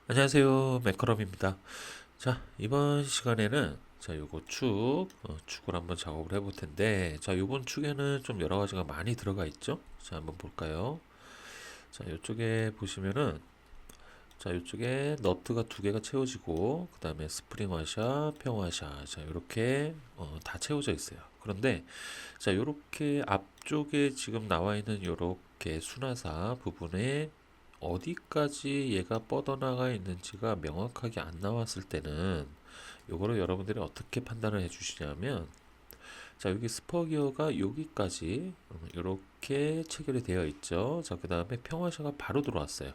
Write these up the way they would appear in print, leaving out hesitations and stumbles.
안녕하세요. 매커럼입니다. 자, 이번 시간에는 요거 축을 한번 작업을 해볼 텐데, 요번 축에는 좀 여러 가지가 많이 들어가 있죠? 자, 한번 볼까요? 자, 이쪽에 보시면은, 이쪽에 너트가 두 개가 채워지고, 그 다음에 스프링 와샷, 평 와샷, 이렇게 다 채워져 있어요. 그런데, 요렇게 앞쪽에 지금 나와 있는 요렇게 순화사 부분에 어디까지 얘가 뻗어나가 있는지가 명확하게 안 나왔을 때는 요거를 여러분들이 어떻게 판단을 해 주시냐면, 여기 스퍼기어가 여기까지 이렇게 체결이 되어 있죠. 그 다음에 평화샤가 바로 들어왔어요.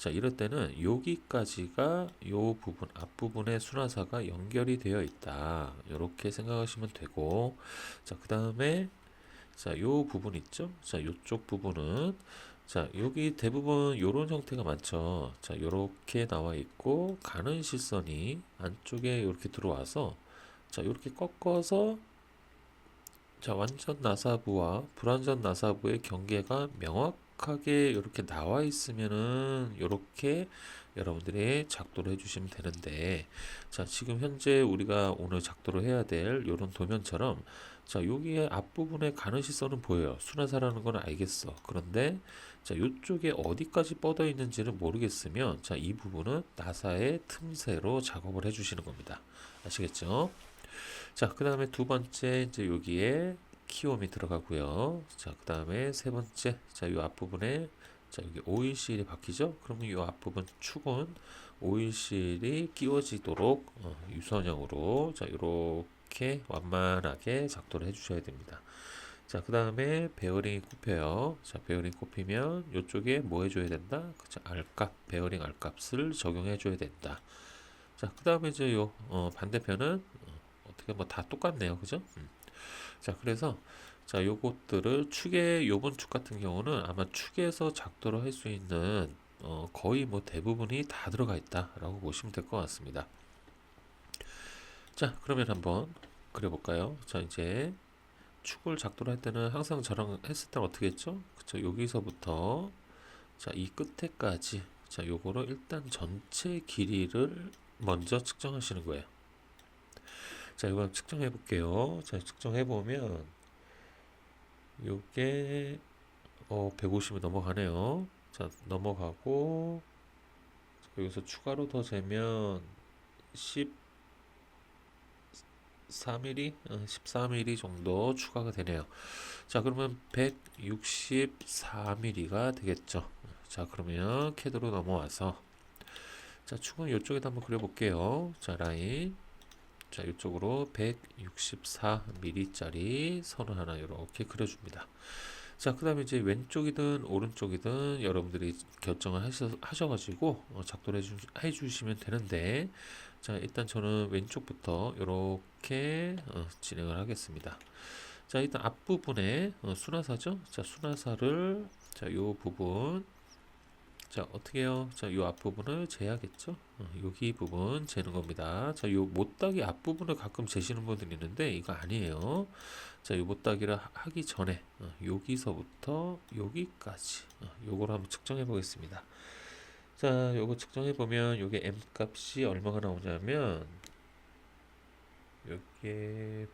이럴 때는 여기까지가 요 부분 앞부분의 순화사가 연결이 되어 있다, 이렇게 생각하시면 되고, 그 다음에 요 부분 있죠? 요쪽 부분은, 여기 대부분 요런 형태가 많죠. 요렇게 나와 있고, 가는 실선이 안쪽에 이렇게 들어와서, 요렇게 꺾어서, 완전 나사부와 불완전 나사부의 경계가 명확하게 이렇게 나와 있으면은, 요렇게 여러분들이 작도를 해주시면 되는데, 지금 현재 우리가 오늘 작도를 해야 될 요런 도면처럼, 여기에 앞부분에 가는 시선은 보여요. 순화사라는 건 알겠어. 그런데, 요쪽에 어디까지 뻗어 있는지는 모르겠으면, 이 부분은 나사의 틈새로 작업을 해주시는 겁니다. 아시겠죠? 그 다음에 두 번째, 이제 여기에 키움이 들어가고요. 그 다음에 세 번째, 이 앞부분에, 여기 오일실이 박히죠? 그러면 이 앞부분 축은 오일실이 끼워지도록 유선형으로, 이렇게 완만하게 작도를 해주셔야 됩니다. 그 다음에 베어링이 꼽혀요. 베어링 꼽히면 이쪽에 뭐 해줘야 된다? 그쵸? 알값, 베어링 알값을 적용해줘야 된다. 그 다음에 이제 요 반대편은 어떻게 뭐 다 똑같네요, 그죠? 그래서 요것들을 축에, 요번 축 같은 경우는 아마 축에서 작도를 할 수 있는 거의 뭐 대부분이 다 들어가 있다라고 보시면 될 것 같습니다. 그러면 한번 그려볼까요? 이제 축을 작도를 할 때는 항상 저랑 했을 때는 어떻게 했죠? 그쵸? 여기서부터 이 끝에까지, 요거를 일단 전체 길이를 먼저 측정하시는 거예요. 이거 측정해 볼게요. 측정해 보면 요게 150이 넘어가네요. 넘어가고, 여기서 추가로 더 재면 14mm, 14mm 정도 추가가 되네요. 그러면 164mm가 되겠죠. 그러면 캐드로 넘어와서, 축은 이쪽에다 한번 그려볼게요. 라인. 이쪽으로 164mm짜리 선을 하나 이렇게 그려줍니다. 그 다음에 이제 왼쪽이든 오른쪽이든 여러분들이 결정을 하셔가지고 작도를 해주시면 되는데, 일단 저는 왼쪽부터 이렇게 진행을 하겠습니다. 일단 앞부분에 순화사죠. 순화사를, 요 부분, 어떻게 해요? 요 앞부분을 재야겠죠? 여기 부분 재는 겁니다. 요 못따기 앞부분을 가끔 재시는 분들이 있는데, 이거 아니에요. 요 못따기를 하기 전에, 여기서부터 여기까지, 요걸 한번 측정해 보겠습니다. 요거 측정해 보면, 요게 M 값이 얼마가 나오냐면, 요게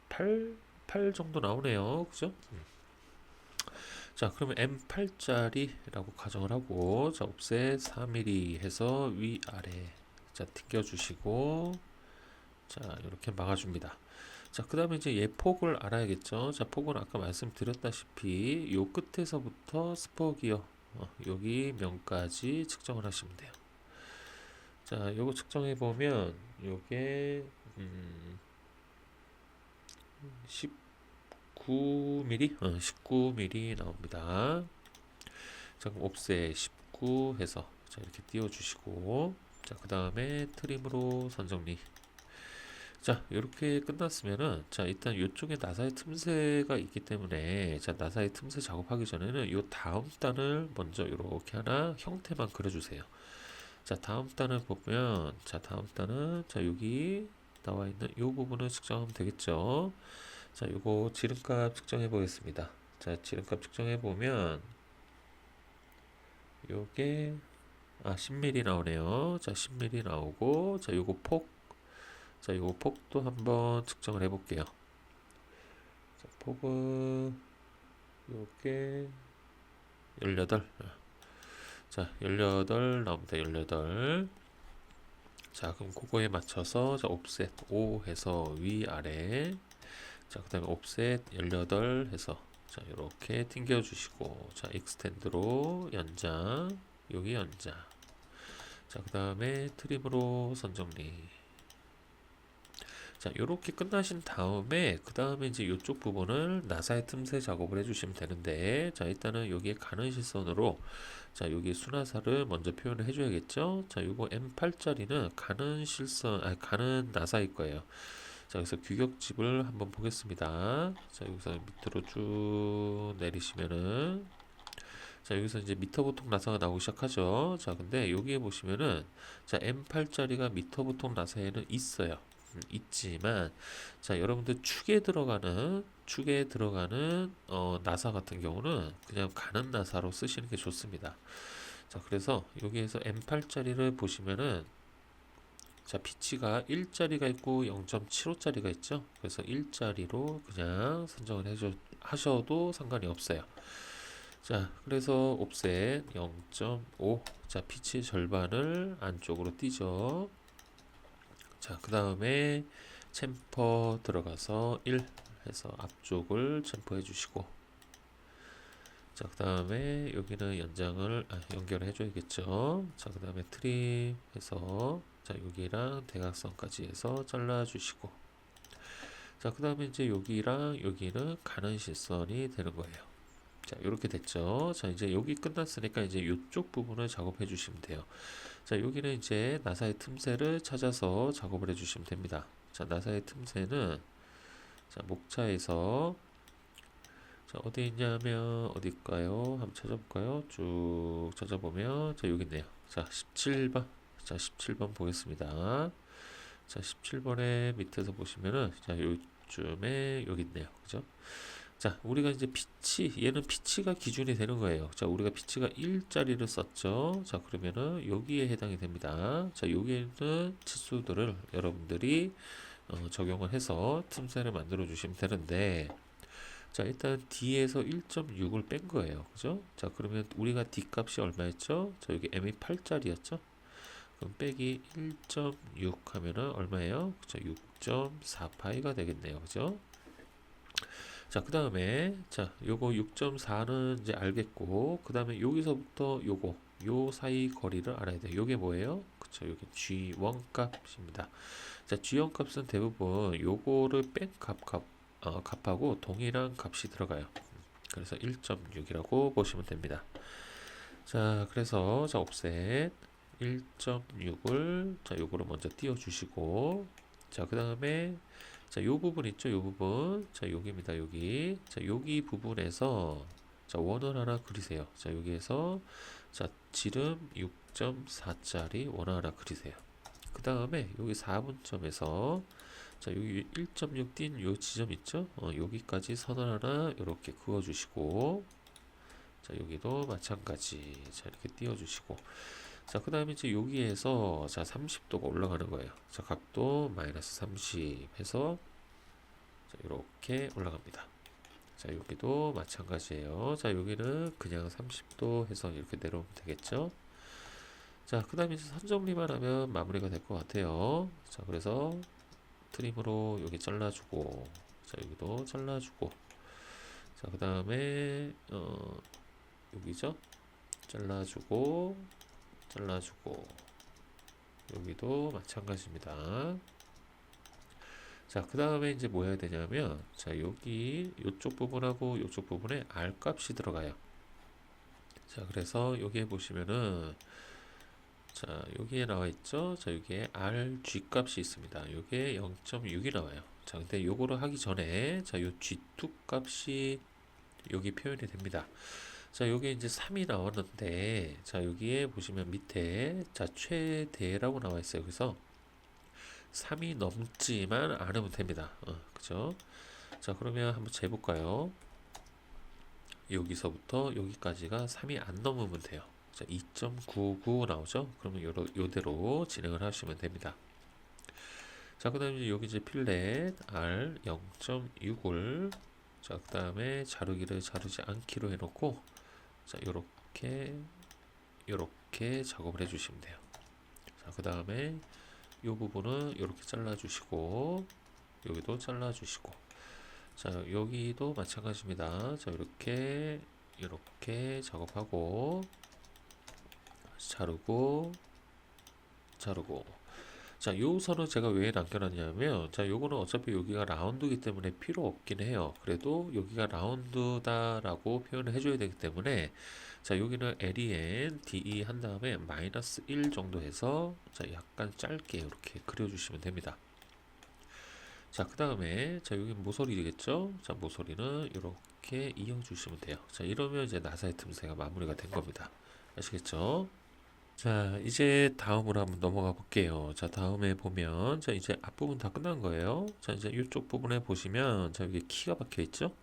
8 정도 나오네요. 그죠? 그러면 M8짜리라고 가정을 하고, 옵셋 4mm 해서 위아래, 튕겨주시고, 이렇게 막아줍니다. 그 다음에 이제 얘 폭을 알아야겠죠. 폭은 아까 말씀드렸다시피, 요 끝에서부터 스포기어, 여기 면까지 측정을 하시면 돼요. 요거 측정해 보면, 요게, 19mm? 19mm 나옵니다. 그럼 옵셋 19 해서 이렇게 띄워주시고, 그 다음에 트림으로 선정리. 이렇게 끝났으면은, 일단 이쪽에 나사의 틈새가 있기 때문에, 나사의 틈새 작업하기 전에는 요 다음 단을 먼저 이렇게 하나 형태만 그려주세요. 다음 단을 보면, 다음 단은, 여기 나와 있는 요 부분을 측정하면 되겠죠. 요거 지름값 측정해 보겠습니다. 지름값 측정해 보면, 요게 아, 10mm 나오네요. 자, 10mm 나오고, 자, 요거 폭, 자, 요거 폭도 한번 측정을 해볼게요. 자, 폭은 요게 18. 자, 18 나옵니다. 18. 자, 그럼 그거에 맞춰서 자, 옵셋 5 해서 위아래. 자, 그 다음에 옵셋 18 해서 자, 이렇게 튕겨 주시고, 자, 익스텐드로 연장, 여기 연장. 자, 그 다음에 트림으로 선정리. 자, 요렇게 끝나신 다음에 그 다음에 이제 이쪽 부분을 나사의 틈새 작업을 해주시면 되는데, 자, 일단은 여기에 가는 실선으로 자, 여기 수나사를 먼저 표현을 해줘야겠죠. 자, 요거 M8짜리는 가는 실선, 아니 가는 나사일 거예요. 자, 그래서 규격집을 한번 보겠습니다. 자, 여기서 밑으로 쭉 내리시면은 자, 여기서 이제 미터 보통 나사가 나오기 시작하죠. 자, 근데 여기에 보시면은 자, M8짜리가 미터 보통 나사에는 있어요. 있지만 자, 여러분들 축에 들어가는 나사 같은 경우는 그냥 가는 나사로 쓰시는 게 좋습니다. 자, 그래서 여기에서 M8짜리를 보시면은 자, 피치가 1짜리가 있고 0.75짜리가 있죠. 그래서 1짜리로 그냥 선정을 하셔도 상관이 없어요. 자, 그래서 옵셋 0.5. 자, 피치 절반을 안쪽으로 띄죠. 자, 그 다음에 챔퍼 들어가서 1 해서 앞쪽을 챔퍼 해주시고, 자, 그 다음에 여기는 연결을 해줘야겠죠. 자, 그 다음에 트림 해서 자, 여기랑 대각선까지 해서 잘라주시고, 자, 그 다음에 이제 여기랑 여기는 가는 실선이 되는 거예요. 자, 이렇게 됐죠. 자, 이제 여기 끝났으니까 이제 이쪽 부분을 작업해 주시면 돼요. 자, 여기는 이제 나사의 틈새를 찾아서 작업을 해 주시면 됩니다. 자, 나사의 틈새는 자, 목차에서 자, 어디 있냐면 어딜까요? 한번 찾아볼까요? 쭉 찾아보면 자, 여기 있네요. 자, 17번. 자, 17번 보겠습니다. 자, 17번에 밑에서 보시면은 자, 요쯤에 여기 있네요. 그죠? 자, 우리가 이제 얘는 피치가 기준이 되는 거예요. 자, 우리가 피치가 1짜리를 썼죠. 자, 그러면은 여기에 해당이 됩니다. 자, 여기에는 치수들을 여러분들이 적용을 해서 틈새를 만들어 주시면 되는데, 자, 일단 D에서 1.6을 뺀 거예요. 그죠? 자, 그러면 우리가 D 값이 얼마였죠? 자, 여기 M이 8짜리였죠? 그럼 빼기 1.6 하면은 얼마예요? 그죠? 6.4파이가 되겠네요. 그죠? 자, 그 다음에, 자, 요거 6.4는 이제 알겠고, 그 다음에 여기서부터 요 사이 거리를 알아야 돼요. 요게 뭐예요? 그쵸, 요게 G1 값입니다. 자, G1 값은 대부분 요거를 뺀 값하고 동일한 값이 들어가요. 그래서 1.6이라고 보시면 됩니다. 자, 그래서, 자, 옵셋 1.6을, 자, 요거를 먼저 띄워주시고, 자, 그 다음에, 자, 요 부분 있죠? 요 부분. 자, 여기입니다. 여기. 자, 여기 부분에서 자, 원을 하나 그리세요. 자, 여기에서 자, 지름 6.4짜리 원을 하나 그리세요. 그 다음에 여기 4분점에서 자, 여기 1.6 띈 요 지점 있죠? 여기까지 선을 하나 이렇게 그어 주시고, 자, 여기도 마찬가지. 자, 이렇게 띄워 주시고, 자, 그 다음에 이제 여기에서 자, 30도가 올라가는 거예요. 자, 각도 마이너스 30 해서 자, 이렇게 올라갑니다. 자, 여기도 마찬가지예요. 자, 여기는 그냥 30도 해서 이렇게 내려오면 되겠죠. 자, 그 다음에 이제 선 정리만 하면 마무리가 될 것 같아요. 자, 그래서 트림으로 여기 잘라주고, 자, 여기도 잘라주고, 자, 그 다음에 여기죠. 잘라주고, 여기도 마찬가지입니다. 자, 그 다음에 이제 뭐 해야 되냐면, 자, 여기, 요쪽 부분하고 요쪽 부분에 R 값이 들어가요. 자, 그래서 여기에 보시면은, 자, 여기에 나와 있죠? 자, 여기에 RG 값이 있습니다. 요게 0.6이 나와요. 자, 근데 요거를 하기 전에, 자, 요 G2 값이 여기 표현이 됩니다. 자, 요게 이제 3이 나왔는데, 자, 여기에 보시면 밑에, 자, 최대라고 나와 있어요. 그래서 3이 넘지만 않으면 됩니다. 그죠? 자, 그러면 한번 재볼까요? 여기서부터 여기까지가 3이 안 넘으면 돼요. 자, 2.99 나오죠? 그러면 요대로 진행을 하시면 됩니다. 자, 그 다음에 여기 이제 필렛 R 0.6을 자, 그 다음에 자르기를 자르지 않기로 해놓고 자, 요렇게 작업을 해주시면 돼요. 자, 그 다음에 이 부분은 이렇게 잘라주시고 여기도 잘라주시고 자, 여기도 마찬가지입니다. 자, 이렇게 작업하고 자르고 자, 요 선은 제가 왜 남겨놨냐면 자, 요거는 어차피 여기가 라운드이기 때문에 필요 없긴 해요. 그래도 여기가 라운드다라고 표현을 해줘야 되기 때문에 자, 여기는 len de 한 다음에 -1 정도 해서 자, 약간 짧게 이렇게 그려주시면 됩니다. 자, 그 다음에 자, 여기 모서리겠죠? 자, 모서리는 이렇게 이어주시면 돼요. 자, 이러면 이제 나사의 틈새가 마무리가 된 겁니다. 아시겠죠? 자, 이제 다음으로 한번 넘어가 볼게요. 자, 다음에 보면, 자, 이제 앞부분 다 끝난 거예요. 자, 이제 이쪽 부분에 보시면, 자, 여기 키가 박혀 있죠?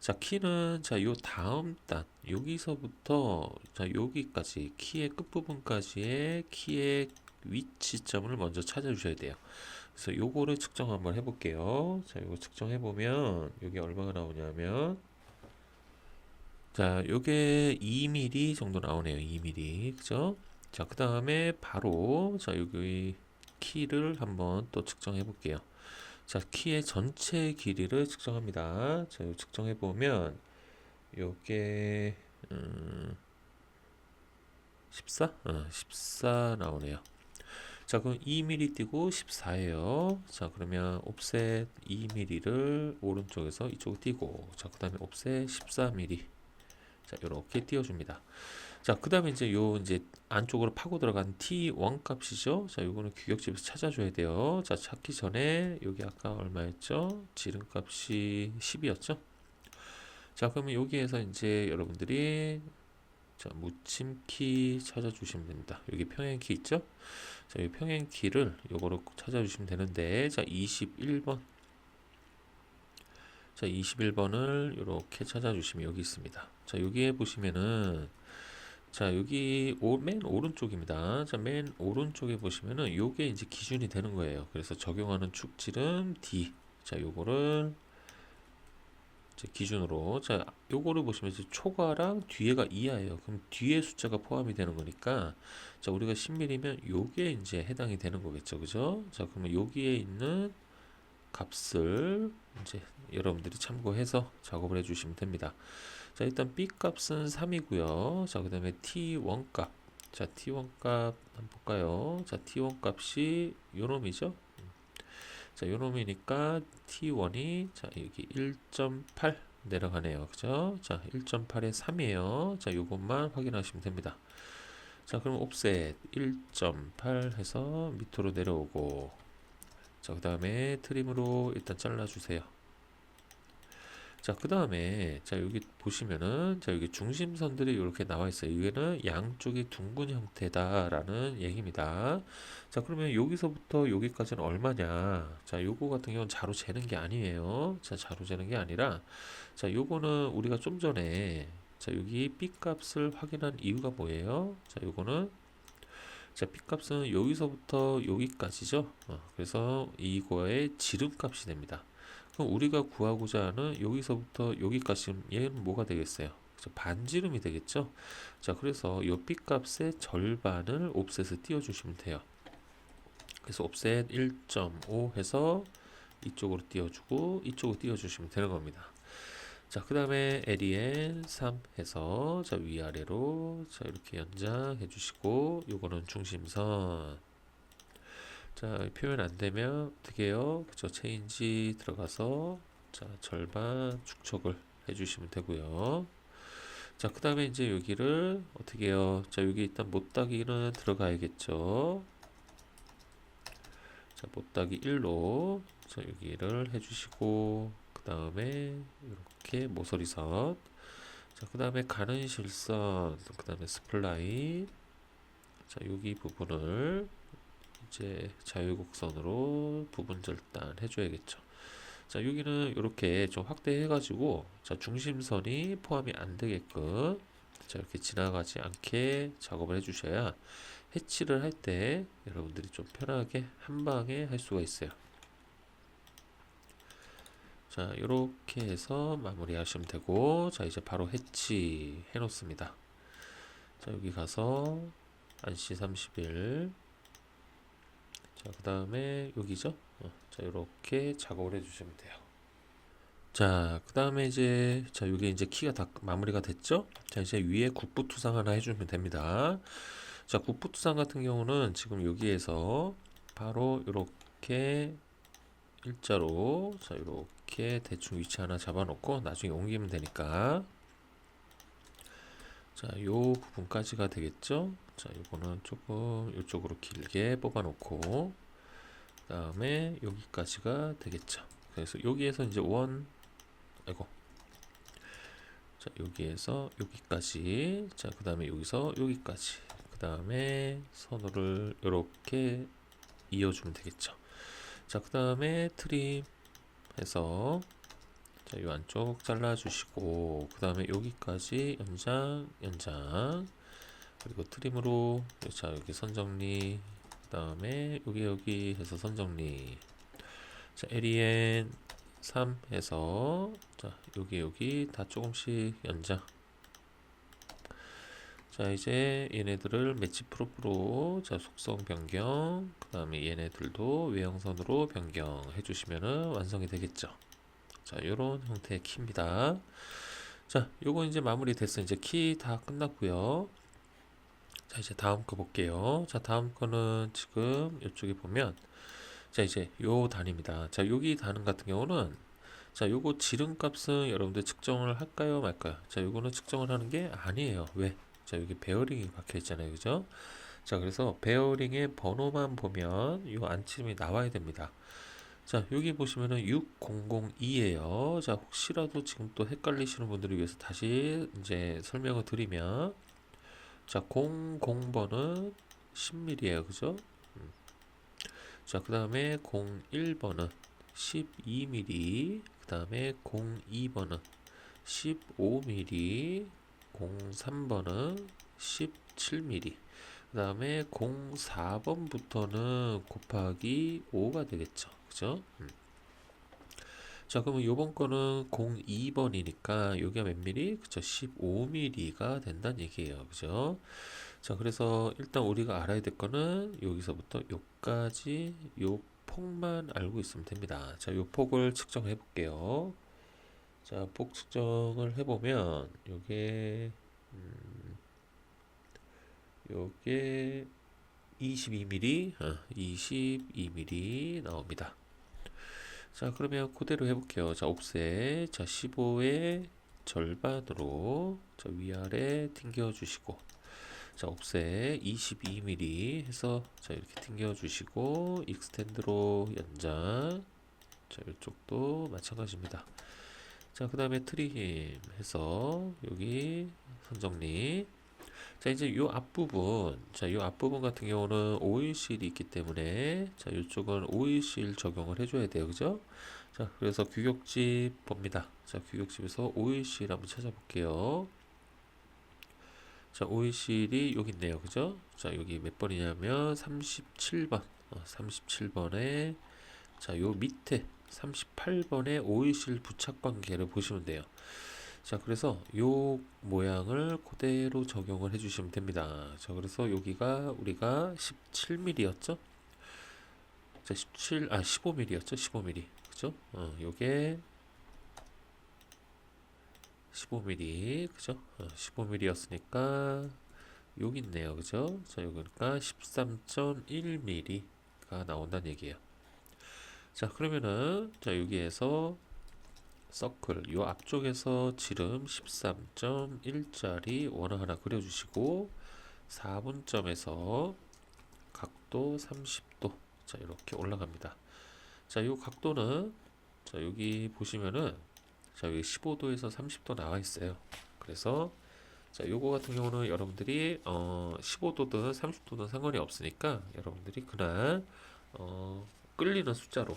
자, 키는, 자, 요 다음 단, 여기서부터, 자, 여기까지, 키의 끝부분까지의 키의 위치점을 먼저 찾아주셔야 돼요. 그래서 요거를 측정 한번 해볼게요. 자, 요거 측정해보면, 여기 얼마가 나오냐면, 자, 요게 2mm 정도 나오네요. 2mm. 그죠? 자, 그 다음에 바로, 자, 여기 키를 한번 또 측정해 볼게요. 자, 키의 전체 길이를 측정합니다. 자, 요 측정해 보면, 요게, 14? 14 나오네요. 자, 그럼 2mm 띄고 14예요. 자, 그러면 옵셋 2mm를 오른쪽에서 이쪽으로 띄고, 자, 그 다음에 옵셋 14mm. 자, 요렇게 띄워줍니다. 자, 그 다음에 이제 이제 안쪽으로 파고 들어간 T1 값이죠. 자, 요거는 규격집에서 찾아줘야 돼요. 자, 찾기 전에 여기 아까 얼마였죠? 지름값이 10이었죠? 자, 그러면 여기에서 이제 여러분들이 자, 묻힘키 찾아주시면 됩니다. 여기 평행키 있죠? 자, 이 평행키를 요거로 찾아주시면 되는데, 자, 21번. 자, 21번을 이렇게 찾아주시면 여기 있습니다. 자, 여기에 보시면은 자, 여기 맨 오른쪽입니다. 자, 맨 오른쪽에 보시면은 요게 이제 기준이 되는 거예요. 그래서 적용하는 축지름 D. 자, 요거를 이제 기준으로 자, 요거를 보시면 이제 초과랑 뒤에가 이하예요. 그럼 뒤에 숫자가 포함이 되는 거니까 자, 우리가 10mm면 요게 이제 해당이 되는 거겠죠. 그죠? 자, 그러면 여기에 있는 값을 이제 여러분들이 참고해서 작업을 해주시면 됩니다. 자, 일단 B 값은 3이고요. 자, 그 다음에 T1 값. 자, T1 값 한번 볼까요? 자, T1 값이 요놈이죠. 자, 요놈이니까 T1이 자, 여기 1.8 내려가네요. 그죠? 자, 1.8에 3이에요. 자, 요것만 확인하시면 됩니다. 자, 그럼 옵셋 1.8 해서 밑으로 내려오고 자, 그 다음에 트림으로 일단 잘라주세요. 자, 그 다음에 자, 여기 보시면은 자, 여기 중심선들이 이렇게 나와 있어요. 이게는 양쪽이 둥근 형태다라는 얘기입니다. 자, 그러면 여기서부터 여기까지는 얼마냐? 자, 요거 같은 경우는 자로 재는 게 아니에요. 자, 자로 재는 게 아니라 자, 요거는 우리가 좀 전에 자, 여기 B 값을 확인한 이유가 뭐예요? 자, 요거는 자, B 값은 여기서부터 여기까지죠. 그래서 이거의 지름값이 됩니다. 그럼 우리가 구하고자 하는 여기서부터 여기까지 얘는 뭐가 되겠어요? 그래서 반지름이 되겠죠. 자, 그래서 이 B 값의 절반을 옵셋에 띄워주시면 돼요. 그래서 옵셋 1.5 해서 이쪽으로 띄워주고 이쪽으로 띄워주시면 되는 겁니다. 자, 그 다음에 len 3 해서 자, 위아래로 자, 이렇게 연장해 주시고 요거는 중심선. 자, 표현 안 되면 어떻게 해요? 그죠? 체인지 들어가서 자, 절반 축척을 해 주시면 되고요. 자, 그 다음에 이제 여기를 어떻게 해요? 자, 여기 일단 못따기는 들어가야겠죠. 자, 못따기 1로 자, 여기를 해 주시고 그 다음에 이렇게 모서리선 자, 그 다음에 가는 실선 그 다음에 스플라인 자, 여기 부분을 이제 자유곡선으로 부분 절단 해줘야겠죠. 자, 여기는 이렇게 좀 확대해 가지고 자, 중심선이 포함이 안 되게끔 자, 이렇게 지나가지 않게 작업을 해주셔야 해치를 할 때 여러분들이 좀 편하게 한 방에 할 수가 있어요. 자, 이렇게 해서 마무리 하시면 되고, 자, 이제 바로 해치 해 놓습니다. 자, 여기 가서 안시 30일. 자, 그 다음에 여기죠. 자, 이렇게 작업을 해주시면 돼요. 자, 그 다음에 이제, 자, 이게 이제 키가 다 마무리가 됐죠? 자, 이제 위에 국부투상 하나 해주면 됩니다. 자, 국부투상 같은 경우는 지금 여기에서 바로 이렇게 일자로, 자, 이렇게 대충 위치 하나 잡아놓고 나중에 옮기면 되니까. 자, 요 부분까지가 되겠죠? 자, 요거는 조금 이쪽으로 길게 뽑아놓고, 그 다음에 여기까지가 되겠죠. 그래서 여기에서 이제 아이고. 자, 여기에서 여기까지. 자, 그 다음에 여기서 여기까지. 그 다음에 선호를 이렇게 이어주면 되겠죠. 자, 그 다음에 트림 해서, 자, 요 안쪽 잘라주시고, 그 다음에 여기까지 연장. 그리고 트림으로, 자, 여기 선정리. 그 다음에 여기 해서 선정리. 자, LEN 3 해서, 자, 여기 다 조금씩 연장. 자, 이제 얘네들을 매치 프로프로, 자, 속성 변경, 그 다음에 얘네들도 외형선으로 변경해 주시면은 완성이 되겠죠. 자, 요런 형태의 키입니다. 자, 요거 이제 마무리 됐어. 이제 키 다 끝났고요. 자, 이제 다음 거 볼게요. 자, 다음 거는 지금 이쪽에 보면, 자, 이제 요 단입니다. 자, 여기 단은 같은 경우는, 자, 요거 지름값은 여러분들 측정을 할까요, 말까요? 자, 요거는 측정을 하는 게 아니에요. 왜? 자, 여기 베어링이 박혀 있잖아요. 그죠? 자, 그래서 베어링의 번호만 보면 요 안침이 나와야 됩니다. 자, 여기 보시면은 6002예요. 자, 혹시라도 지금 또 헷갈리시는 분들을 위해서 다시 이제 설명을 드리면, 자, 00번은 10mm예요. 그죠? 자, 그 다음에 01번은 12mm, 그 다음에 02번은 15mm, 03번은 17mm, 그 다음에 04번부터는 곱하기 5가 되겠죠. 그죠? 자, 그러면 요번 거는 02번이니까 여기가 몇 미리? 그쵸? 15mm가 된다는 얘기예요. 그죠? 자, 그래서 일단 우리가 알아야 될 거는 여기서부터 요까지 요 폭만 알고 있으면 됩니다. 자, 요 폭을 측정해 볼게요. 자, 폭 측정을 해보면 요게 22mm, 22mm 나옵니다. 자, 그러면 그대로 해볼게요. 자, 옵셋. 자, 15의 절반으로 자, 위아래 튕겨 주시고, 자, 옵셋 22mm 해서 자, 이렇게 튕겨 주시고, 익스텐드로 연장. 자, 이쪽도 마찬가지입니다. 자, 그 다음에 트림 해서 여기 선정리. 자, 이제 요 앞부분, 자, 요 앞부분 같은 경우는 오일실이 있기 때문에, 자, 이쪽은 오일실 적용을 해줘야 돼요. 그죠? 자, 그래서 규격집 봅니다. 자, 규격집에서 오일실 한번 찾아볼게요. 자, 오일실이 여기 있네요. 그죠? 자, 여기 몇 번이냐면 37번. 37번에, 자, 요 밑에 38번의 오일실 부착 관계를 보시면 돼요. 자, 그래서 요 모양을 그대로 적용을 해주시면 됩니다. 자, 그래서 여기가 우리가 17mm였죠? 자, 15mm였죠? 15mm. 그죠? 요게 15mm. 그죠? 15mm였으니까 여기 있네요. 그죠? 자, 여기니까 13.1mm가 나온다는 얘기예요. 자, 그러면은, 자, 여기에서 서클 요 앞쪽에서 지름 13.1짜리 원을 하나 그려주시고 4분점에서 각도 30도 자 이렇게 올라갑니다. 자, 요 각도는 자 여기 보시면은 자 여기 15도에서 30도 나와 있어요. 그래서 자 요거 같은 경우는 여러분들이 15도든 30도든 상관이 없으니까 여러분들이 그날 끌리는 숫자로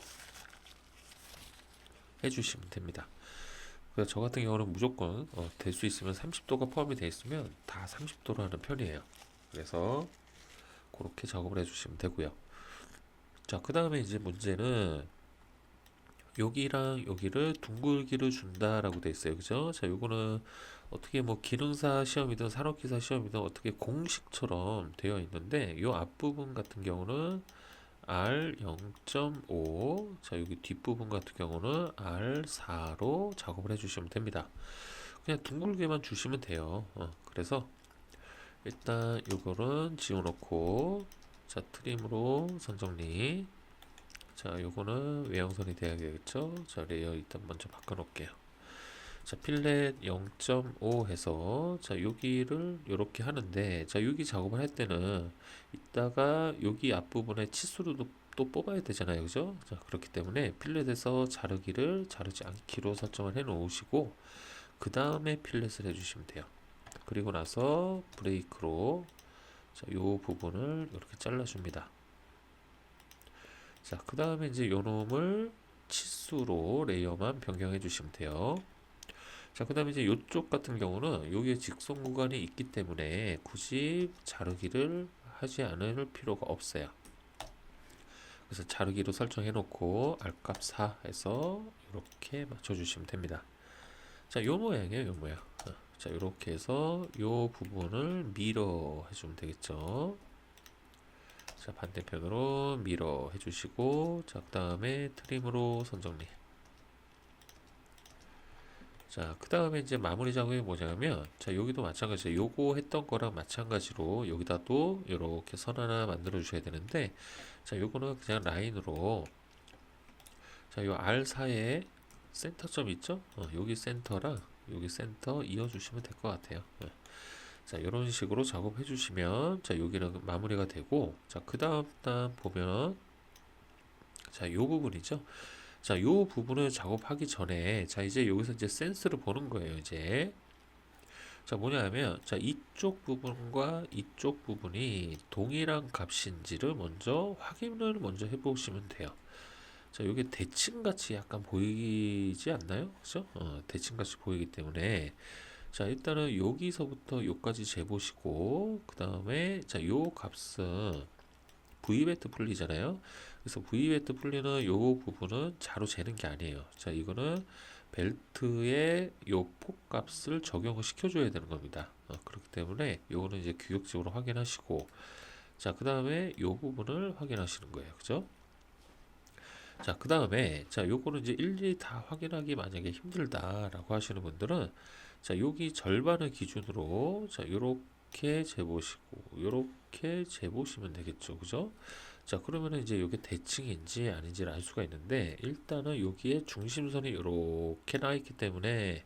해주시면 됩니다. 그래서 저 같은 경우는 무조건 될 수 있으면 30도가 포함이 되어 있으면 다 30도로 하는 편이에요. 그래서 그렇게 작업을 해주시면 되고요. 자, 그 다음에 이제 문제는 여기랑 여기를 둥글기를 준다라고 돼 있어요. 그죠? 자, 요거는 어떻게 뭐 기능사 시험이든 산업기사 시험이든 어떻게 공식처럼 되어 있는데 요 앞부분 같은 경우는 R 0.5, 자, 여기 뒷부분 같은 경우는 R 4로 작업을 해주시면 됩니다. 그냥 둥글게만 주시면 돼요. 그래서 일단 요거는 지워놓고, 자, 트림으로 선정리. 자, 요거는 외형선이 돼야 되겠죠? 자, 레이어 일단 먼저 바꿔놓을게요. 자, 필렛 0.5 해서, 자, 여기를 이렇게 하는데, 자, 여기 작업을 할 때는 이따가 여기 앞부분에 치수를 또 뽑아야 되잖아요. 그죠? 자, 그렇기 때문에 필렛에서 자르기를 자르지 않기로 설정을 해 놓으시고, 그 다음에 필렛을 해주시면 돼요. 그리고 나서 브레이크로, 자, 요 부분을 이렇게 잘라줍니다. 자, 그 다음에 이제 요 놈을 치수로 레이어만 변경해 주시면 돼요. 자, 그 다음에 이제 요쪽 같은 경우는 여기에 직선 구간이 있기 때문에 굳이 자르기를 하지 않을 필요가 없어요. 그래서 자르기로 설정해 놓고 R값 4 해서 이렇게 맞춰 주시면 됩니다. 자, 요 모양이에요, 요 모양. 자, 이렇게 해서 요 부분을 미러 해주면 되겠죠. 자, 반대편으로 미러 해주시고, 자, 그 다음에 트림으로 선정리. 자, 그 다음에 이제 마무리 작업이 뭐냐면, 자, 여기도 마찬가지예요. 요거 했던 거랑 마찬가지로 여기다 또 이렇게 선 하나 만들어 주셔야 되는데, 자, 요거는 그냥 라인으로, 자, 요 R4에 센터점 있죠? 여기 센터랑 여기 센터 이어주시면 될 것 같아요. 자, 이런 식으로 작업해 주시면, 자, 여기는 마무리가 되고, 자, 그 다음 보면, 자, 요 부분이죠. 자, 요 부분을 작업하기 전에, 자, 이제 여기서 이제 센스를 보는 거예요, 이제. 자, 뭐냐면, 자, 이쪽 부분과 이쪽 부분이 동일한 값인지를 먼저 해보시면 돼요. 자, 요게 대칭같이 약간 보이지 않나요? 그죠? 대칭같이 보이기 때문에, 자, 일단은 여기서부터 요까지 재보시고, 그 다음에, 자, 요 값은 V베트 풀리잖아요. 그래서 V베트 풀리는 요 부분은 자로 재는 게 아니에요. 자, 이거는 벨트에 요 폭값을 적용을 시켜줘야 되는 겁니다. 그렇기 때문에 요거는 이제 규격적으로 확인하시고, 자, 그 다음에 요 부분을 확인하시는 거예요. 그죠? 자, 그 다음에, 자, 요거는 이제 일일이 다 확인하기 만약에 힘들다라고 하시는 분들은, 자, 여기 절반을 기준으로, 자, 요렇게 재보시고, 요렇게 재보시면 되겠죠. 그죠? 자, 그러면은 이제 요게 대칭인지 아닌지를 알 수가 있는데, 일단은 여기에 중심선이 요렇게 나와 있기 때문에,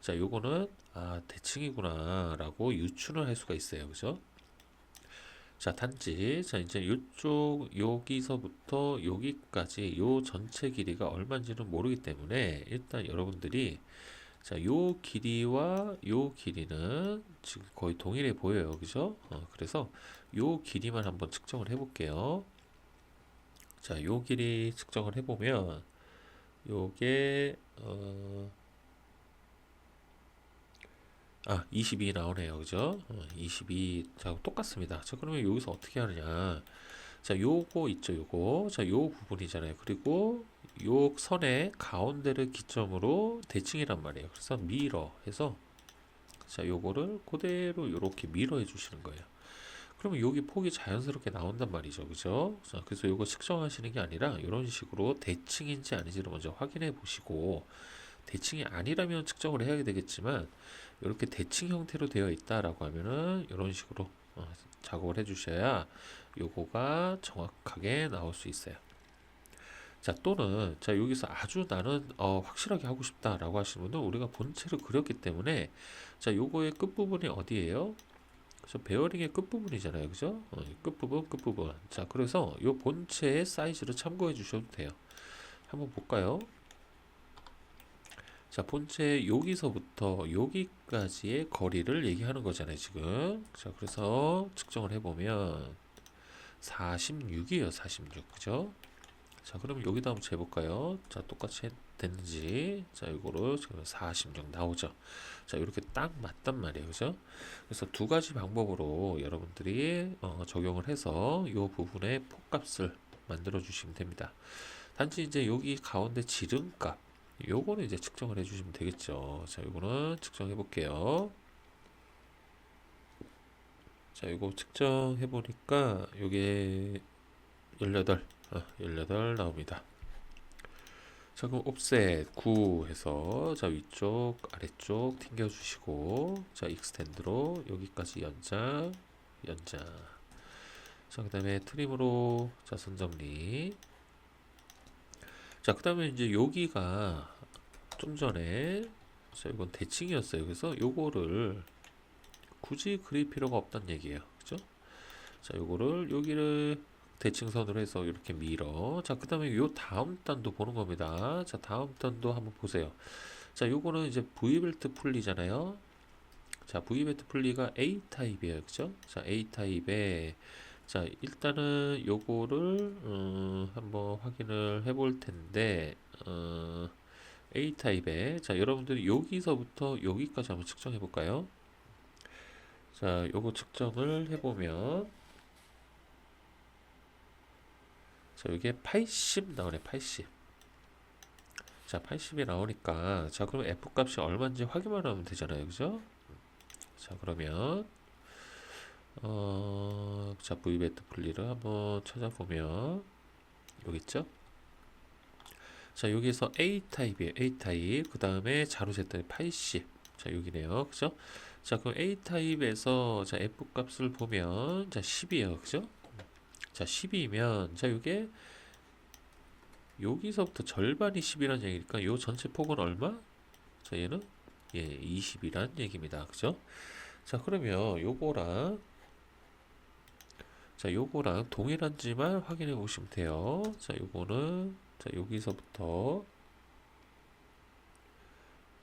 자, 요거는, 아, 대칭이구나, 라고 유추를 할 수가 있어요. 그죠? 자, 단지, 자, 이제 이쪽, 여기서부터 여기까지 요 전체 길이가 얼마인지는 모르기 때문에, 일단 여러분들이, 자, 요 길이와 요 길이는 지금 거의 동일해 보여요. 그죠? 그래서 요 길이만 한번 측정을 해 볼게요. 자, 요 길이 측정을 해 보면, 요게, 22 나오네요. 그죠? 22. 자, 똑같습니다. 자, 그러면 여기서 어떻게 하느냐. 자, 요거 있죠, 요거. 자, 요 부분이잖아요. 그리고 요 선의 가운데를 기점으로 대칭이란 말이에요. 그래서 미러 해서, 자, 요거를 그대로 요렇게 미러 해주시는 거예요. 그러면 여기 폭이 자연스럽게 나온단 말이죠. 그죠? 자, 그래서 요거 측정하시는 게 아니라 이런 식으로 대칭인지 아닌지를 먼저 확인해 보시고, 대칭이 아니라면 측정을 해야 되겠지만, 이렇게 대칭 형태로 되어 있다라고 하면은 이런 식으로 작업을 해 주셔야 요거가 정확하게 나올 수 있어요. 자, 또는 자, 여기서 아주 나는 확실하게 하고 싶다라고 하시는 분은 우리가 본체를 그렸기 때문에, 자, 요거의 끝부분이 어디예요? 그래서 베어링의 끝부분이잖아요. 그죠? 끝부분. 자, 그래서 요 본체의 사이즈를 참고해 주셔도 돼요. 한번 볼까요? 자, 본체 여기서부터 여기까지의 거리를 얘기하는 거잖아요, 지금. 자, 그래서 측정을 해보면 46이에요, 46. 그죠? 자, 그럼 여기다 한번 재볼까요? 자, 똑같이 됐는지. 자, 이거를 지금 46 나오죠. 자, 이렇게 딱 맞단 말이에요. 그죠? 그래서 두 가지 방법으로 여러분들이 적용을 해서 이 부분의 폭값을 만들어 주시면 됩니다. 단지 이제 여기 가운데 지름값, 요거는 이제 측정을 해 주시면 되겠죠. 자, 요거는 측정해 볼게요. 자, 이거 측정해 보니까 요게 18, 18 나옵니다. 자, 그럼 옵셋 9 해서 자, 위쪽 아래쪽 튕겨 주시고, 자, 익스텐드로 여기까지 연장. 자, 그 다음에 트림으로 자, 선정리. 자, 그 다음에 이제 여기가 좀 전에 자, 이건 대칭이었어요. 그래서 요거를 굳이 그릴 필요가 없다는 얘기예요. 그죠? 자, 요거를 여기를 대칭선으로 해서 이렇게 밀어. 자, 그 다음에 요 다음 단도 보는 겁니다. 자, 다음 단도 한번 보세요. 자, 요거는 이제 V벨트 풀리잖아요. 자, V벨트 풀리가 A타입이에요. 그죠? 자, A타입에 자, 일단은 요거를 한번 확인을 해볼 텐데 A타입에 자, 여러분들이 여기서부터 여기까지 한번 측정해 볼까요? 자, 요거 측정을 해보면 자, 이게 80 나오네. 80. 자, 80이 나오니까 자, 그럼 F 값이 얼마인지 확인만 하면 되잖아요. 그죠? 자, 그러면 자, V베트 분리를 한번 찾아보면 여기 있죠? 자, 여기서 A타입이에요. A타입. 그 다음에 자로 쟀더니 80. 자, 여기네요. 그죠? 자, 그럼 A타입에서 자, F 값을 보면 자, 10이에요. 그죠? 자, 10이면 자, 이게 여기서부터 절반이 10이란 얘기니까 요 전체 폭은 얼마? 자, 얘는 20이란 얘기입니다. 그죠? 자, 그러면 요거랑 동일한지만 확인해 보시면 돼요. 자, 요거는 자, 여기서부터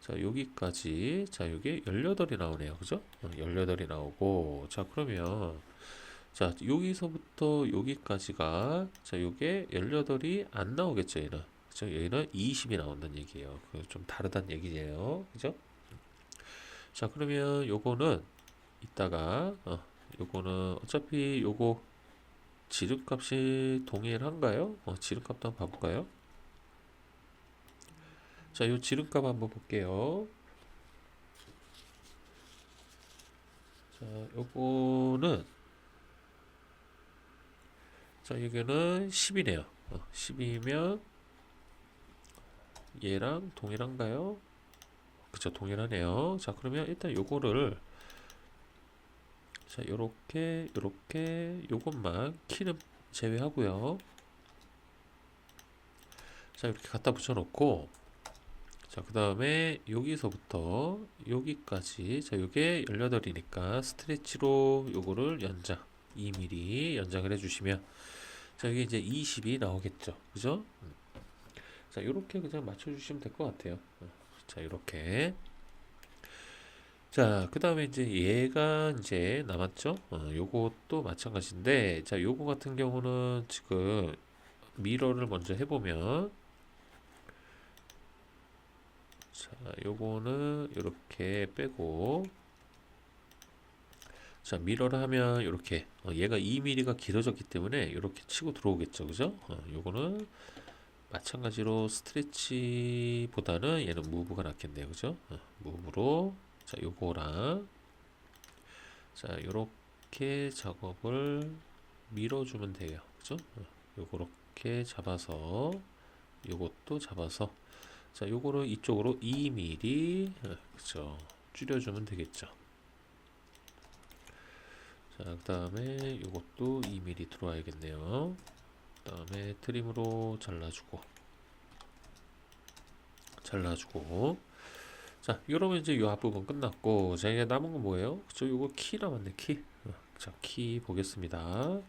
자, 여기까지 자, 요게 18이 나오네요. 그죠? 18이 나오고 자, 그러면 자, 여기서부터 여기까지가 자, 요게 18이 안 나오겠죠, 얘는. 그죠? 얘는 20이 나온다는 얘기예요. 좀 다르다는 얘기예요. 그죠? 자, 그러면 요거는 이따가 요거는 어차피 요거 지름값이 동일한가요? 지름값도 한번 봐볼까요? 자, 요 지름값 한번 볼게요. 자, 요거는 자, 여기는 10이네요. 10이면 얘랑 동일한가요? 그쵸, 동일하네요. 자, 그러면 일단 요거를 자, 요렇게 요것만 키는 제외하고요. 자, 이렇게 갖다 붙여놓고 자, 그 다음에 여기서부터 여기까지 자, 요게 18이니까 스트레치로 요거를 연장 2mm 연장을 해주시면 자, 이게 이제 20이 나오겠죠. 그죠? 자, 요렇게 그냥 맞춰주시면 될 것 같아요. 자, 요렇게 자, 그 다음에 이제 얘가 이제 남았죠? 요것도 마찬가지인데 자, 요거 같은 경우는 지금 미러를 먼저 해보면 자, 요거는 이렇게 빼고 자, 미러를 하면 이렇게 얘가 2mm가 길어졌기 때문에 이렇게 치고 들어오겠죠. 그죠? 요거는 마찬가지로 스트레치보다는 얘는 무브가 낫겠네요. 그죠? 무브로 자, 요거랑 자, 요렇게 작업을 밀어주면 돼요. 그죠? 요렇게 잡아서 요것도 잡아서 자, 요거를 이쪽으로 2mm 그죠? 줄여주면 되겠죠. 자, 그 다음에 요것도 2mm 들어와야겠네요. 그 다음에 트림으로 잘라주고 자, 이러면 이제 요 앞부분 끝났고 자, 이제 남은 건 뭐예요? 그쵸? 요거 키 남았네. 키. 자, 키 보겠습니다.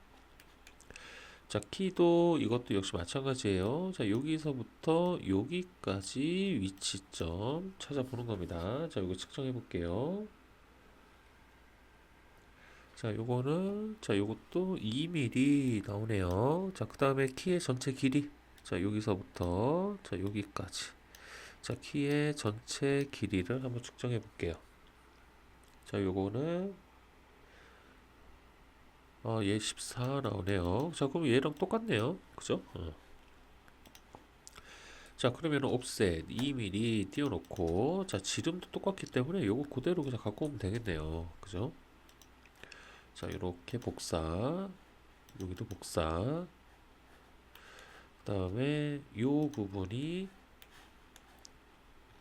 자, 키도 이것도 역시 마찬가지예요. 자, 여기서부터 여기까지 위치점 찾아보는 겁니다. 자, 이거 측정해 볼게요. 자, 요거는 자, 요것도 2mm 나오네요. 자, 그 다음에 키의 전체 길이 자, 여기서부터 자, 여기까지. 자, 키의 전체 길이를 한번 측정해 볼게요. 자, 요거는 얘 14 나오네요. 자, 그럼 얘랑 똑같네요. 그죠? 자, 그러면 옵셋 2mm 띄워놓고, 자, 지름도 똑같기 때문에 요거 그대로 그냥 갖고 오면 되겠네요. 그죠? 자, 이렇게 복사, 여기도 복사. 그 다음에 요 부분이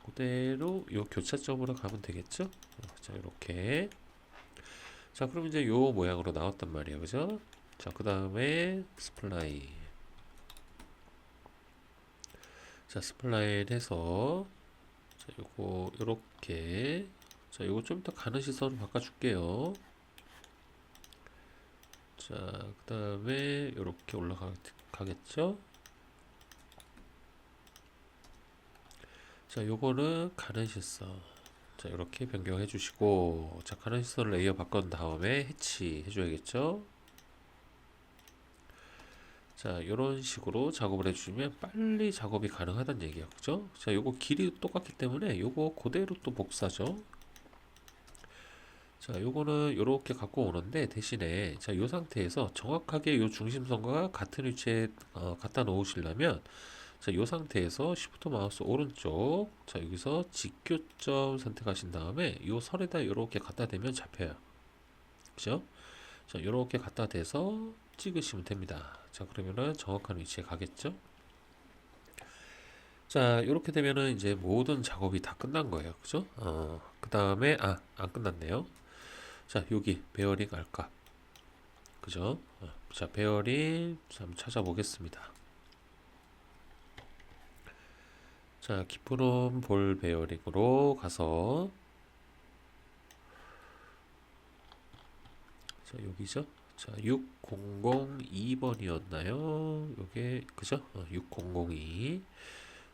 그대로 요 교차점으로 가면 되겠죠? 자, 이렇게. 자, 그럼 이제 요 모양으로 나왔단 말이에요. 그죠? 자, 그 다음에 스플라인. 자, 스플라인 해서, 자, 요거, 요렇게. 자, 요거 좀 이따 가는 시선으로 바꿔줄게요. 자, 그 다음에 요렇게 올라가겠죠? 자, 요거는 가는 시선. 자, 이렇게 변경해 주시고, 자, 가는 시선 레이어 바꾼 다음에 해치 해줘야겠죠? 자, 이런 식으로 작업을 해주시면 빨리 작업이 가능하다는 얘기예요. 그죠? 자, 요거 길이 똑같기 때문에 요거 그대로 또 복사죠. 자, 요거는 요렇게 갖고 오는데 대신에 자, 요 상태에서 정확하게 요 중심선과 같은 위치에 갖다 놓으시려면 자, 요 상태에서 Shift 마우스 오른쪽 자, 여기서 직교점 선택하신 다음에 요 선에다 요렇게 갖다 대면 잡혀요. 그죠? 자, 요렇게 갖다 대서 찍으시면 됩니다. 자, 그러면은 정확한 위치에 가겠죠? 자, 이렇게 되면은 이제 모든 작업이 다 끝난 거예요. 그죠? 그 다음에, 안 끝났네요. 자, 여기 베어링 알값. 그죠? 자, 베어링 한번 찾아보겠습니다. 자, 기프롬 볼 베어링으로 가서 자, 여기죠? 자, 6002번이었나요? 요게 그죠? 6002.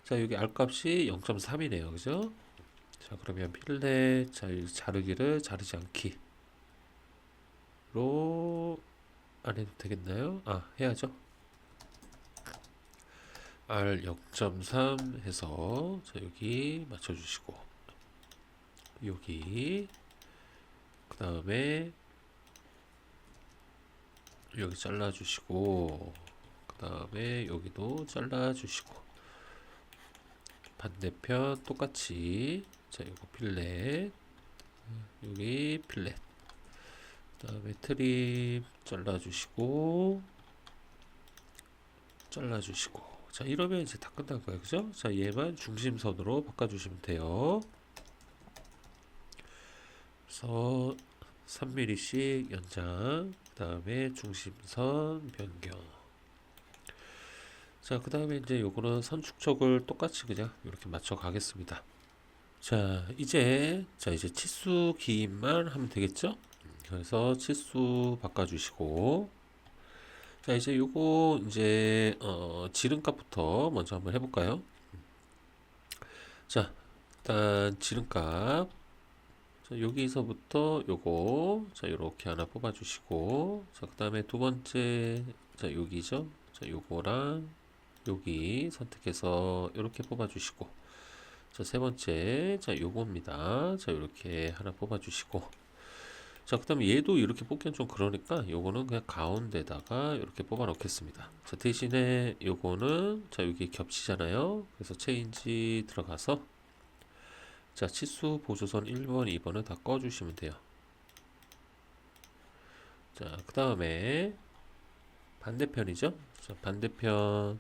자, 여기 알값이 0.3이네요. 그죠? 자, 그러면 필렛 자르기를 자르지 않기로 안 해도 되겠나요? 해야죠. R 0.3 해서 자, 여기 맞춰주시고 여기 그 다음에 여기 잘라주시고 그 다음에 여기도 잘라주시고 반대편 똑같이 자, 이거 필렛 여기 필렛 그 다음에 트림 잘라주시고 자, 이러면 이제 다 끝난 거예요. 그죠? 자, 얘만 중심선으로 바꿔주시면 돼요. 그래서 3mm씩 연장, 그 다음에 중심선 변경. 자, 그 다음에 이제 요거는 선축척을 똑같이 그냥 이렇게 맞춰 가겠습니다. 자, 이제 치수 기입만 하면 되겠죠? 그래서 치수 바꿔주시고, 자, 이제 요거 이제 지름값부터 먼저 한번 해볼까요? 자, 일단 지름값. 자, 여기서부터 요거 자, 요렇게 하나 뽑아주시고, 자, 그 다음에 두 번째 자, 여기죠? 자, 요거랑 여기 선택해서 이렇게 뽑아주시고, 자, 세 번째 자, 요겁니다. 자, 요렇게 하나 뽑아주시고, 자, 그 다음에 얘도 이렇게 뽑기는 좀 그러니까 요거는 그냥 가운데다가 이렇게 뽑아 놓겠습니다. 자, 대신에 요거는 자, 여기 겹치잖아요. 그래서 체인지 들어가서 자, 치수 보조선 1번, 2번을 다 꺼주시면 돼요. 자, 그 다음에 반대편이죠. 자, 반대편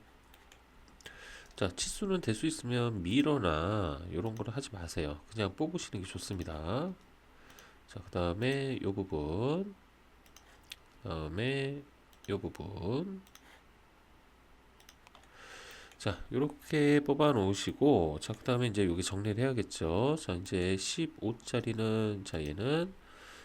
자, 치수는 될 수 있으면 미러나 이런 거를 하지 마세요. 그냥 뽑으시는 게 좋습니다. 자, 그 다음에 요 부분, 다음에 요 부분. 자, 요렇게 뽑아 놓으시고, 자, 그 다음에 이제 여기 정리를 해야겠죠. 자, 이제 15짜리는, 자, 얘는,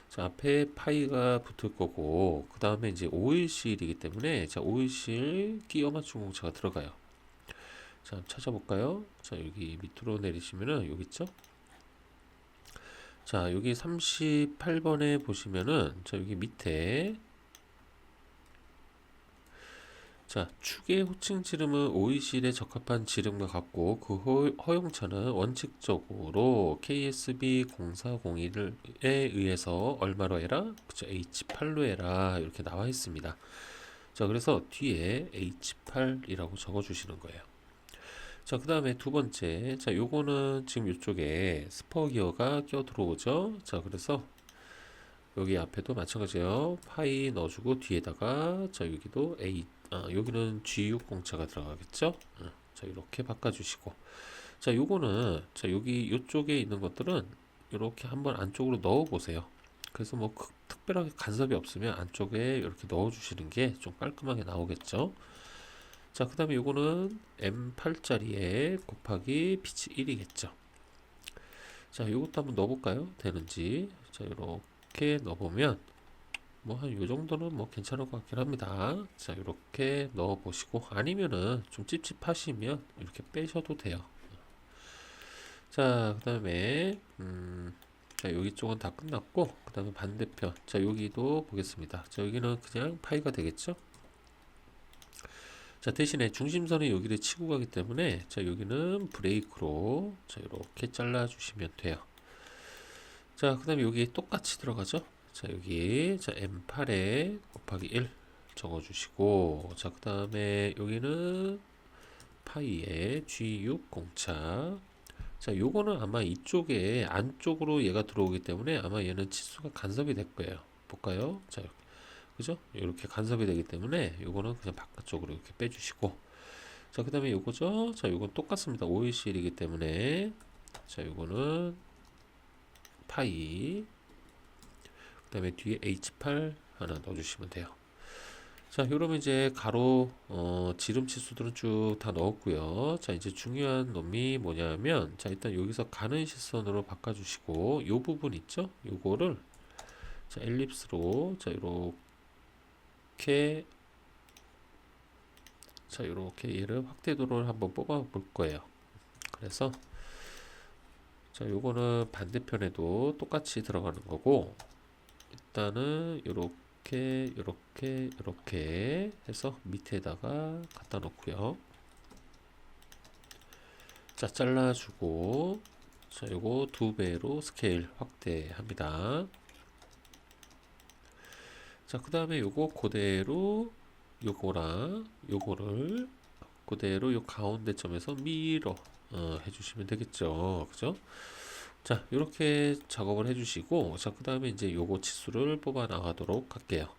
자, 앞에 파이가 붙을 거고, 그 다음에 이제 오일실이기 때문에, 자, 오일실 끼워 맞춤 공차가 들어가요. 자, 한번 찾아볼까요? 자, 여기 밑으로 내리시면은, 여기 있죠? 자, 여기 38번에 보시면은, 자, 여기 밑에, 자, 축의 호칭 지름은 오이실에 적합한 지름과 같고 그 허용차는 원칙적으로 KSB 0401에 의해서 얼마로 해라? 그쵸, H8로 해라. 이렇게 나와 있습니다. 자, 그래서 뒤에 H8이라고 적어 주시는 거예요. 자, 그 다음에 두 번째. 자, 요거는 지금 이쪽에 스퍼 기어가 껴 들어오죠. 자, 그래서 여기 앞에도 마찬가지예요. 파이 넣어주고 뒤에다가 자, 여기도 여기는 G6 공차가 들어가겠죠. 자, 이렇게 바꿔주시고. 자, 요거는 자, 여기 요쪽에 있는 것들은 이렇게 한번 안쪽으로 넣어 보세요. 그래서 뭐 특별하게 간섭이 없으면 안쪽에 이렇게 넣어 주시는 게 좀 깔끔하게 나오겠죠. 자, 그 다음에 요거는 M8짜리에 곱하기 피치 1이겠죠. 자, 요것도 한번 넣어볼까요? 되는지. 자, 이렇게 넣어보면 뭐 한 요 정도는 뭐 괜찮을 것 같긴 합니다. 자, 이렇게 넣어보시고 아니면은 좀 찝찝하시면 이렇게 빼셔도 돼요. 자, 그 다음에 자, 여기 쪽은 다 끝났고 그 다음에 반대편. 자, 여기도 보겠습니다. 자, 여기는 그냥 파이가 되겠죠. 자, 대신에 중심선이 여기를 치고 가기 때문에 자, 여기는 브레이크로 자, 이렇게 잘라 주시면 돼요. 자, 그 다음에 여기 똑같이 들어가죠. 자, 여기 자, M8에 곱하기 1 적어 주시고 자, 그 다음에 여기는 파이에 G6 공차. 자, 요거는 아마 이쪽에 안쪽으로 얘가 들어오기 때문에 아마 얘는 치수가 간섭이 될 거예요. 볼까요? 자, 그죠? 이렇게 간섭이 되기 때문에 요거는 그냥 바깥쪽으로 이렇게 빼주시고 자, 그 다음에 요거죠? 자, 요건 똑같습니다. OLCL이기 때문에 자, 요거는 파이 그 다음에 뒤에 H8 하나 넣어주시면 돼요. 자, 그러면 이제 가로 지름 치수들은 쭉 다 넣었고요. 자, 이제 중요한 놈이 뭐냐면 자, 일단 여기서 가는 시선으로 바꿔주시고 요 부분 있죠? 요거를 자, 엘립스로 자, 이렇게 자, 이렇게 얘를 확대도를 한번 뽑아 볼 거예요. 그래서 자, 요거는 반대편에도 똑같이 들어가는 거고 일단은 이렇게 해서 밑에다가 갖다 놓고요. 자, 잘라주고 자, 요거 2배로 스케일 확대합니다. 자, 그 다음에 요거 그대로 요거랑 요거를 그대로 요 가운데 점에서 밀어 해주시면 되겠죠. 그죠? 자, 이렇게 작업을 해주시고 자, 그 다음에 이제 요거 치수를 뽑아 나가도록 할게요.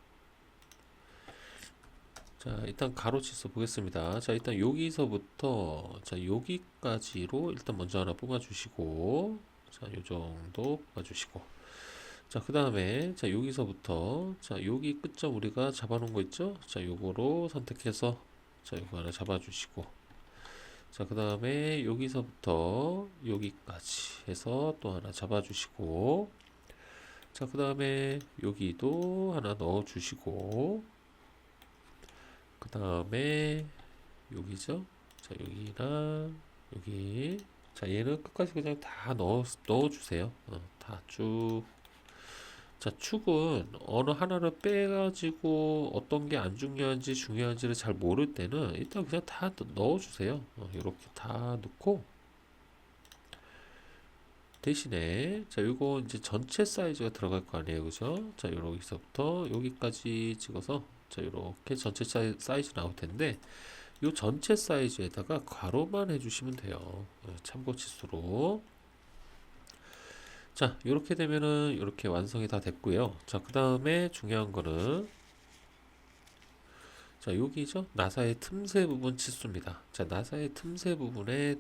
자, 일단 가로 치수 보겠습니다. 자, 일단 여기서부터 자, 여기까지로 일단 먼저 하나 뽑아 주시고 자, 요 정도 뽑아 주시고 자, 그 다음에 자, 여기서부터 자, 여기 끝점 우리가 잡아 놓은 거 있죠? 자, 요거로 선택해서 자, 요거 하나 잡아 주시고 자, 그 다음에 여기서부터 여기까지 해서 또 하나 잡아 주시고 자, 그 다음에 여기도 하나 넣어 주시고 그 다음에 여기죠. 자, 여기랑 여기 자, 얘는 끝까지 그냥 다 넣어주세요. 다 쭉. 자, 축은 어느 하나를 빼가지고 어떤 게 안 중요한지 중요한지를 잘 모를 때는 일단 그냥 다 넣어주세요. 이렇게 다 넣고 대신에 자, 요거 이제 전체 사이즈가 들어갈 거 아니에요, 그죠? 자, 여기서부터 여기까지 찍어서 자, 이렇게 전체 사이즈 나올 텐데 요 전체 사이즈에다가 괄호만 해주시면 돼요. 참고 치수로. 자, 이렇게 되면은 이렇게 완성이 다 됐고요. 자, 그 다음에 중요한 거는 자, 여기죠. 나사의 틈새 부분 치수입니다. 자, 나사의 틈새 부분에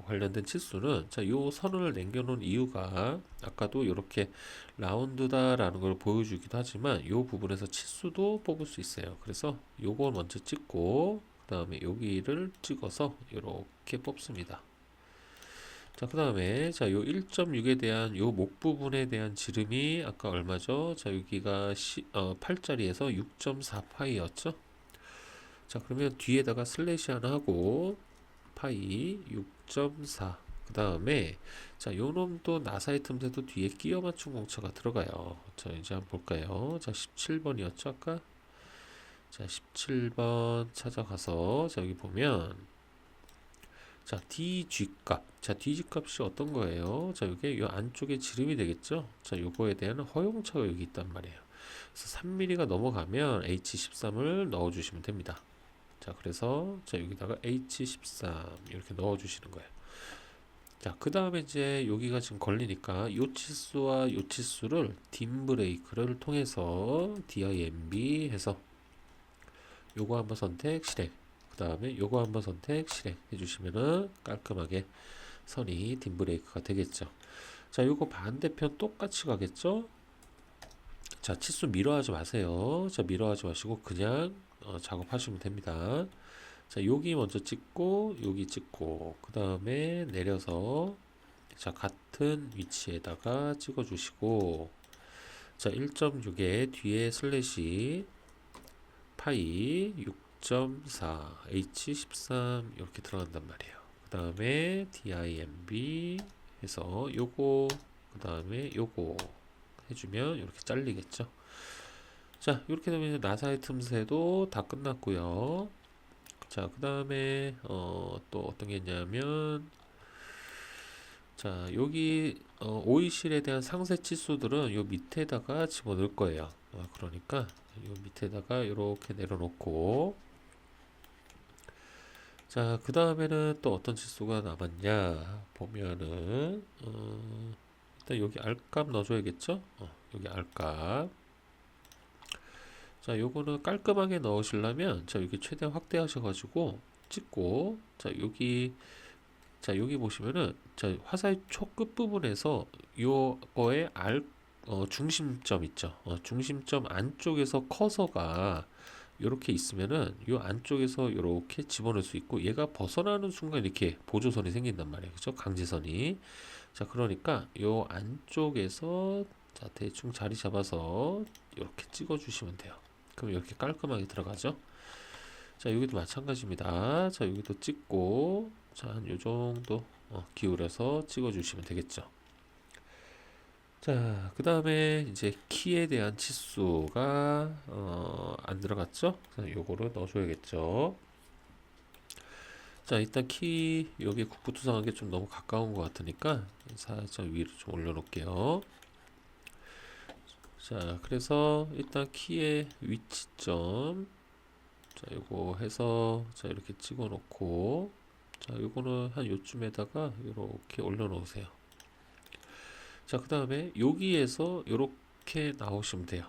관련된 치수는 자, 요 선을 남겨놓은 이유가 아까도 이렇게 라운드다라는 걸 보여주기도 하지만 요 부분에서 치수도 뽑을 수 있어요. 그래서 요거 먼저 찍고 그 다음에 여기를 찍어서 이렇게 뽑습니다. 자, 그 다음에 자, 요 1.6에 대한 요 목 부분에 대한 지름이 아까 얼마죠? 자, 여기가 8짜리에서 6.4파이였죠? 자, 그러면 뒤에다가 슬래시 하나 하고 파이 6.4 그 다음에 자, 요 놈도 나사의 틈새도 뒤에 끼워 맞춘 공차가 들어가요. 자, 이제 한번 볼까요? 자, 17번이었죠 아까? 자, 17번 찾아가서 자, 여기 보면 자, DG 값. 자, DG 값이 어떤 거예요? 자, 이게 요 안쪽에 지름이 되겠죠? 자, 요거에 대한 허용차가 여기 있단 말이에요. 그래서 3mm가 넘어가면 H13을 넣어 주시면 됩니다. 자, 그래서 자, 여기다가 H13 이렇게 넣어 주시는 거예요. 자, 그 다음에 이제 여기가 지금 걸리니까 요 치수와 요 치수를 딤 브레이크를 통해서 DIMB 해서 요거 한번 선택 실행, 그 다음에 요거 한번 선택 실행 해주시면은 깔끔하게 선이 딤 브레이크가 되겠죠. 자, 요거 반대편 똑같이 가겠죠. 자, 치수 미뤄하지 마세요. 자, 미뤄하지 마시고 그냥 작업하시면 됩니다. 자, 여기 먼저 찍고 여기 찍고 그 다음에 내려서 자, 같은 위치에다가 찍어 주시고 자, 1.6에 뒤에 슬래시 파이 6.4 H13 이렇게 들어간단 말이에요. 그 다음에 DIMB 해서 요거 그 다음에 요거 해주면 이렇게 잘리겠죠. 자, 이렇게 되면 이제 나사의 틈새도 다 끝났고요. 자, 그 다음에 또 어떤 게 있냐면 자, 여기 오일실에 대한 상세 치수들은 요 밑에다가 집어넣을 거예요. 그러니까 요 밑에다가 이렇게 내려놓고 자, 그 다음에는 또 어떤 치수가 남았냐 보면은 일단 여기 R값 넣어줘야겠죠. 여기 R값. 자, 요거는 깔끔하게 넣으시려면 자, 여기 최대한 확대하셔가지고 찍고 자, 여기 보시면은 자, 화살 촉 끝부분에서 요거의 중심점 있죠. 중심점 안쪽에서 커서가 이렇게 있으면은 요 안쪽에서 이렇게 집어넣을 수 있고 얘가 벗어나는 순간 이렇게 보조선이 생긴단 말이에요. 그죠? 강제선이. 자, 그러니까 요 안쪽에서 자, 대충 자리 잡아서 이렇게 찍어 주시면 돼요. 그럼 이렇게 깔끔하게 들어가죠. 자, 여기도 마찬가지입니다. 자, 여기도 찍고 자, 한 요 정도 기울여서 찍어 주시면 되겠죠. 자, 그 다음에 이제 키에 대한 치수가 안 들어갔죠? 그래서 요거를 넣어줘야겠죠. 자, 일단 키 여기 국부투성하게 좀 너무 가까운 것 같으니까 살짝 위로 좀 올려놓을게요. 자, 그래서 일단 키의 위치점 자, 요거 해서 자, 이렇게 찍어 놓고 자, 요거는 한 요쯤에다가 이렇게 올려 놓으세요. 자, 그 다음에 여기에서 이렇게 나오시면 돼요.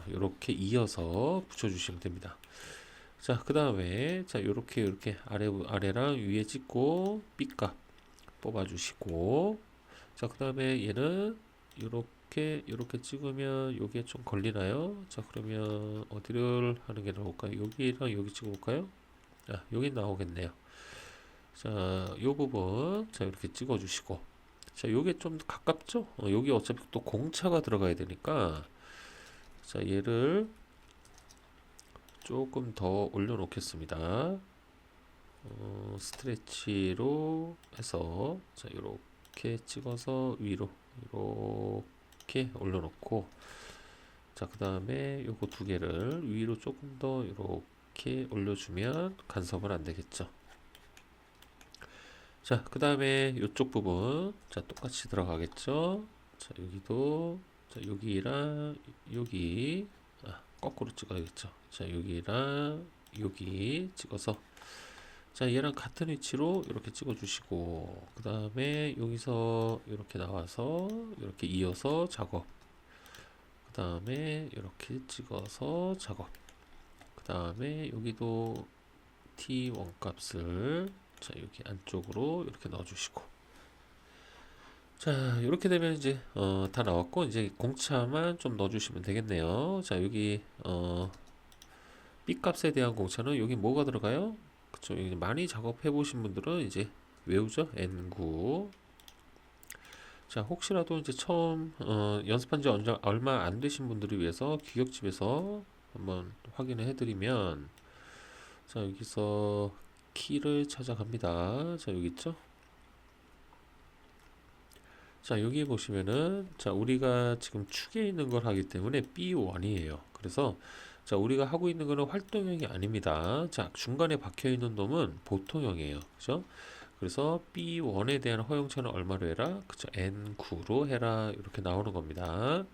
이렇게 이어서 붙여주시면 됩니다. 자, 그 다음에 자, 이렇게 아래랑 위에 찍고 B값 뽑아주시고 자, 그 다음에 얘는 이렇게 찍으면 여기에 좀 걸리나요? 자, 그러면 어디를 하는 게 나올까요? 여기랑 여기 찍어볼까요? 아, 여기 나오겠네요. 자, 요 부분 자, 이렇게 찍어주시고 자, 요게 좀 가깝죠? 여기 어차피 또 공차가 들어가야 되니까 자, 얘를 조금 더 올려 놓겠습니다. 스트레치로 해서 자, 이렇게 찍어서 위로 이렇게 올려 놓고 자, 그 다음에 요거 두 개를 위로 조금 더 이렇게 올려주면 간섭은 안 되겠죠. 자, 그 다음에 이쪽 부분 자, 똑같이 들어가겠죠. 자, 여기도 자, 여기랑 여기 거꾸로 찍어야겠죠. 자, 여기랑 여기 찍어서 자, 얘랑 같은 위치로 이렇게 찍어 주시고 그 다음에 여기서 이렇게 나와서 이렇게 이어서 작업 그 다음에 이렇게 찍어서 작업 그 다음에 여기도 T1 값을 자, 여기 안쪽으로 이렇게 넣어주시고 자, 이렇게 되면 이제 다 나왔고 이제 공차만 좀 넣어주시면 되겠네요. 자, 여기 B 값에 대한 공차는 여기 뭐가 들어가요? 그쵸? 여기 많이 작업해 보신 분들은 이제 외우죠? N9. 자, 혹시라도 이제 처음 연습한 지 얼마 안 되신 분들을 위해서 규격집에서 한번 확인을 해드리면 자, 여기서 키를 찾아갑니다. 자, 여기 있죠? 자, 여기 보시면은 자, 우리가 지금 축에 있는 걸 하기 때문에 B1이에요. 그래서 자, 우리가 하고 있는 거는 활동형이 아닙니다. 자, 중간에 박혀 있는 놈은 보통형이에요. 그죠? 그래서 B1에 대한 허용차는 얼마로 해라? 그쵸? N9로 해라. 이렇게 나오는 겁니다.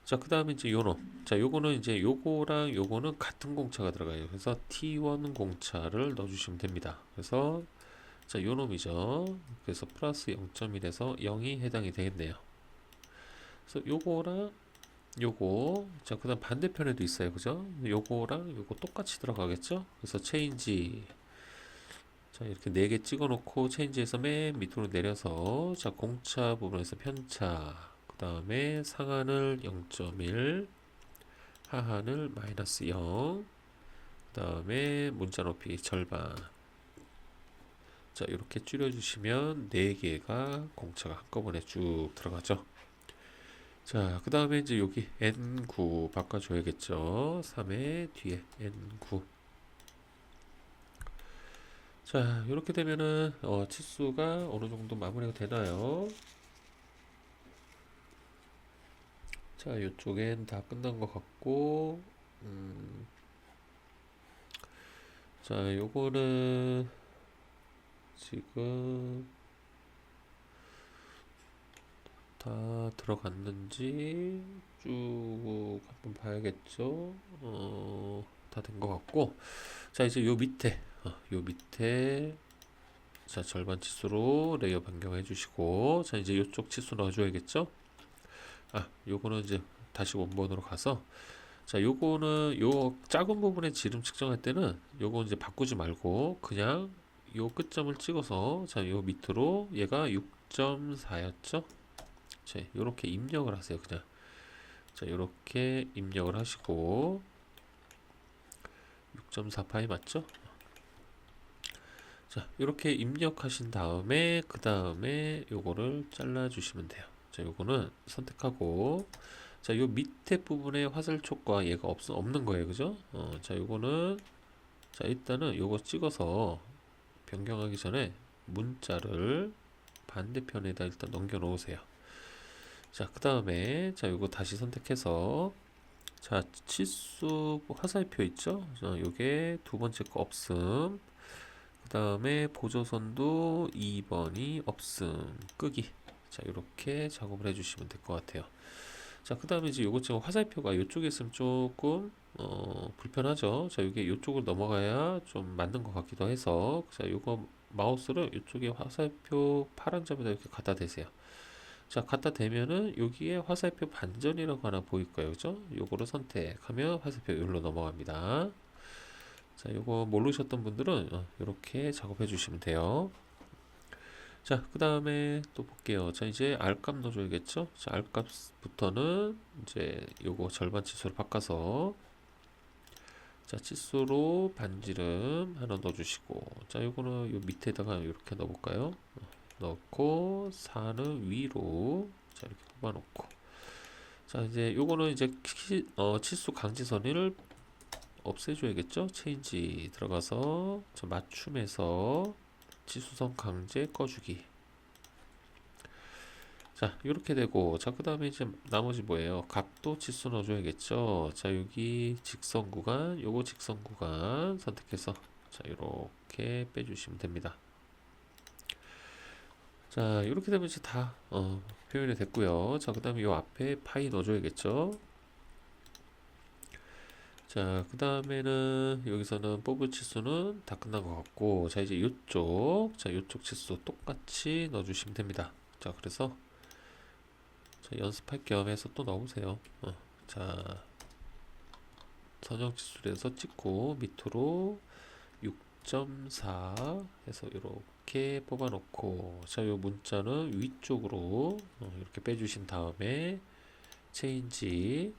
자, 그 다음에 이제 요 놈. 자, 요거는 이제 요거랑 요거는 같은 공차가 들어가요. 그래서 T1 공차를 넣어주시면 됩니다. 그래서 자, 요 놈이죠. 그래서 플러스 0.1에서 0이 해당이 되겠네요. 그래서 요거랑 요거, 자, 그 다음 반대편에도 있어요. 그죠? 요거랑 요거 똑같이 들어가겠죠? 그래서 체인지, 자, 이렇게 4개 찍어 놓고 체인지에서 맨 밑으로 내려서, 자, 공차 부분에서 편차, 그 다음에 상한을 0.1, 하한을 마이너스 0, 그 다음에 문자 높이 절반. 자, 이렇게 줄여주시면 4개가 공차가 한꺼번에 쭉 들어가죠. 자, 그 다음에 이제 여기 N9 바꿔줘야겠죠. 3의 뒤에 N9. 자, 이렇게 되면은 치수가 어느 정도 마무리가 되나요? 자, 이쪽엔 다 끝난 것 같고, 자, 요거는 지금 다 들어갔는지 쭉 한번 봐야겠죠. 다 된 것 같고, 자, 이제 요 밑에, 자, 절반 치수로 레이어 변경해 주시고, 자, 이제 요쪽 치수 넣어줘야겠죠. 요거는 이제 다시 원본으로 가서, 자, 요거는 요 작은 부분의 지름 측정할 때는 요거 이제 바꾸지 말고 그냥 요 끝점을 찍어서, 자, 요 밑으로 얘가 6.4였죠. 자, 요렇게 입력을 하세요. 그냥, 자, 요렇게 입력을 하시고 6.4파이 맞죠? 자, 이렇게 입력하신 다음에 그 다음에 요거를 잘라 주시면 돼요. 자, 요거는 선택하고, 자, 요 밑에 부분에 화살촉과 얘가 없는 거예요. 그죠? 자, 요거는, 자, 일단은 요거 찍어서 변경하기 전에 문자를 반대편에다 일단 넘겨 놓으세요. 자, 그 다음에, 자, 요거 다시 선택해서, 자, 치수 화살표 있죠? 자, 요게 두 번째 거 없음. 그 다음에 보조선도 2번이 없음, 끄기. 자, 이렇게 작업을 해주시면 될 것 같아요. 자, 그 다음에 이제 요것 지금 화살표가 이쪽에 있으면 조금 불편하죠. 자, 이게 이쪽을 넘어가야 좀 맞는 것 같기도 해서, 자, 요거 마우스를 이쪽에 화살표 파란 점에다 이렇게 갖다 대세요. 자, 갖다 대면은 여기에 화살표 반전이라고 하나 보일 거예요. 그죠? 요거를 선택하면 화살표 여기로 넘어갑니다. 자, 요거 모르셨던 분들은 이렇게 작업해 주시면 돼요. 자, 그 다음에 또 볼게요. 자, 이제 R값 넣어줘야겠죠? 자, R값부터는 이제 요거 절반 치수로 바꿔서, 자, 치수로 반지름 하나 넣어주시고, 자, 요거는 요 밑에다가 이렇게 넣어볼까요? 넣고 4는 위로, 자, 이렇게 뽑아놓고, 자, 이제 요거는 이제 치수 강지선을 없애줘야겠죠? 체인지 들어가서 저 맞춤에서 치수선 강제 꺼주기. 자, 이렇게 되고, 자, 그 다음에 이제 나머지 뭐예요? 각도 치수 넣어줘야겠죠? 자, 여기 직선 구간, 요거 직선 구간 선택해서, 자, 이렇게 빼주시면 됩니다. 자, 이렇게 되면 이제 다 표현이 됐고요. 자, 그 다음에 요 앞에 파이 넣어줘야겠죠? 자, 그 다음에는 여기서는 뽑을 치수는 다 끝난 것 같고, 자, 이제 요쪽 치수 똑같이 넣어주시면 됩니다. 자, 그래서 자, 연습할 겸 해서 또 넣어보세요. 자, 선형 치수에서 찍고 밑으로 6.4 해서 이렇게 뽑아놓고, 자, 요 문자는 위쪽으로 이렇게 빼주신 다음에 체인지,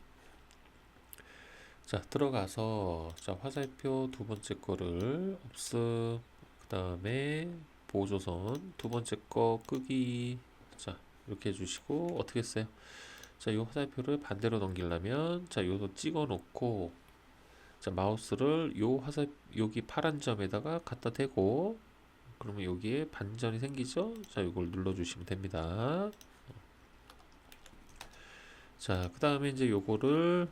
자, 들어가서, 자, 화살표 두 번째 거를 없음, 그 다음에 보조선 두 번째 거 끄기. 자, 이렇게 해주시고, 어떻게 했어요? 자, 이 화살표를 반대로 넘기려면, 자, 요거 찍어 놓고, 자, 마우스를 여기 파란 점에다가 갖다 대고, 그러면 여기에 반전이 생기죠? 자, 이걸 눌러주시면 됩니다. 자, 그 다음에 이제 요거를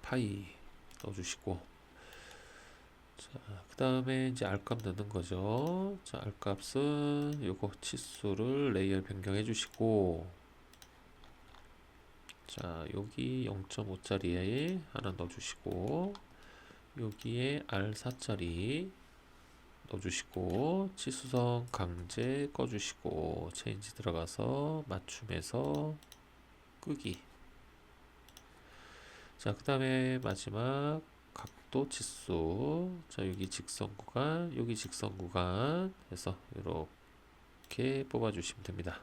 파이. 넣어주시고, 자, 그 다음에 이제 알값 넣는 거죠. 자, 알값은 요거 치수를 레이어 변경해 주시고, 자, 여기 0.5짜리에 하나 넣어주시고, 여기에 R4짜리 넣어주시고, 치수성 강제 꺼주시고, 체인지 들어가서 맞춤에서 끄기. 자, 그 다음에 마지막 각도 치수. 자, 여기 직선 구간, 여기 직선 구간 해서 이렇게 뽑아주시면 됩니다.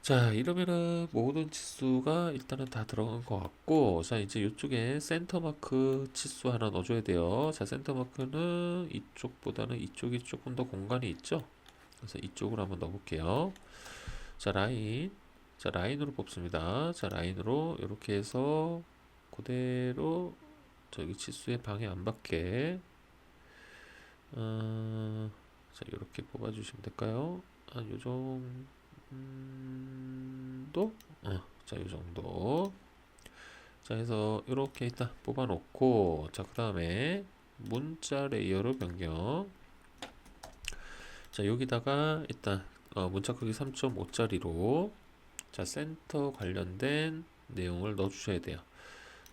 자, 이러면은 모든 치수가 일단은 다 들어간 것 같고, 자, 이제 이쪽에 센터 마크 치수 하나 넣어줘야 돼요. 자, 센터 마크는 이쪽보다는 이쪽이 조금 더 공간이 있죠? 그래서 이쪽으로 한번 넣어볼게요. 자, 라인. 자, 라인으로 뽑습니다. 자, 라인으로 이렇게 해서 그대로 저기 치수의 방해 안 받게, 자, 이렇게 뽑아주시면 될까요? 한 요 정도? 자, 요 정도. 자, 해서 이렇게 일단 뽑아 놓고, 자, 그 다음에 문자 레이어로 변경. 자, 여기다가 일단 문자 크기 3.5짜리로 자, 센터 관련된 내용을 넣어 주셔야 돼요.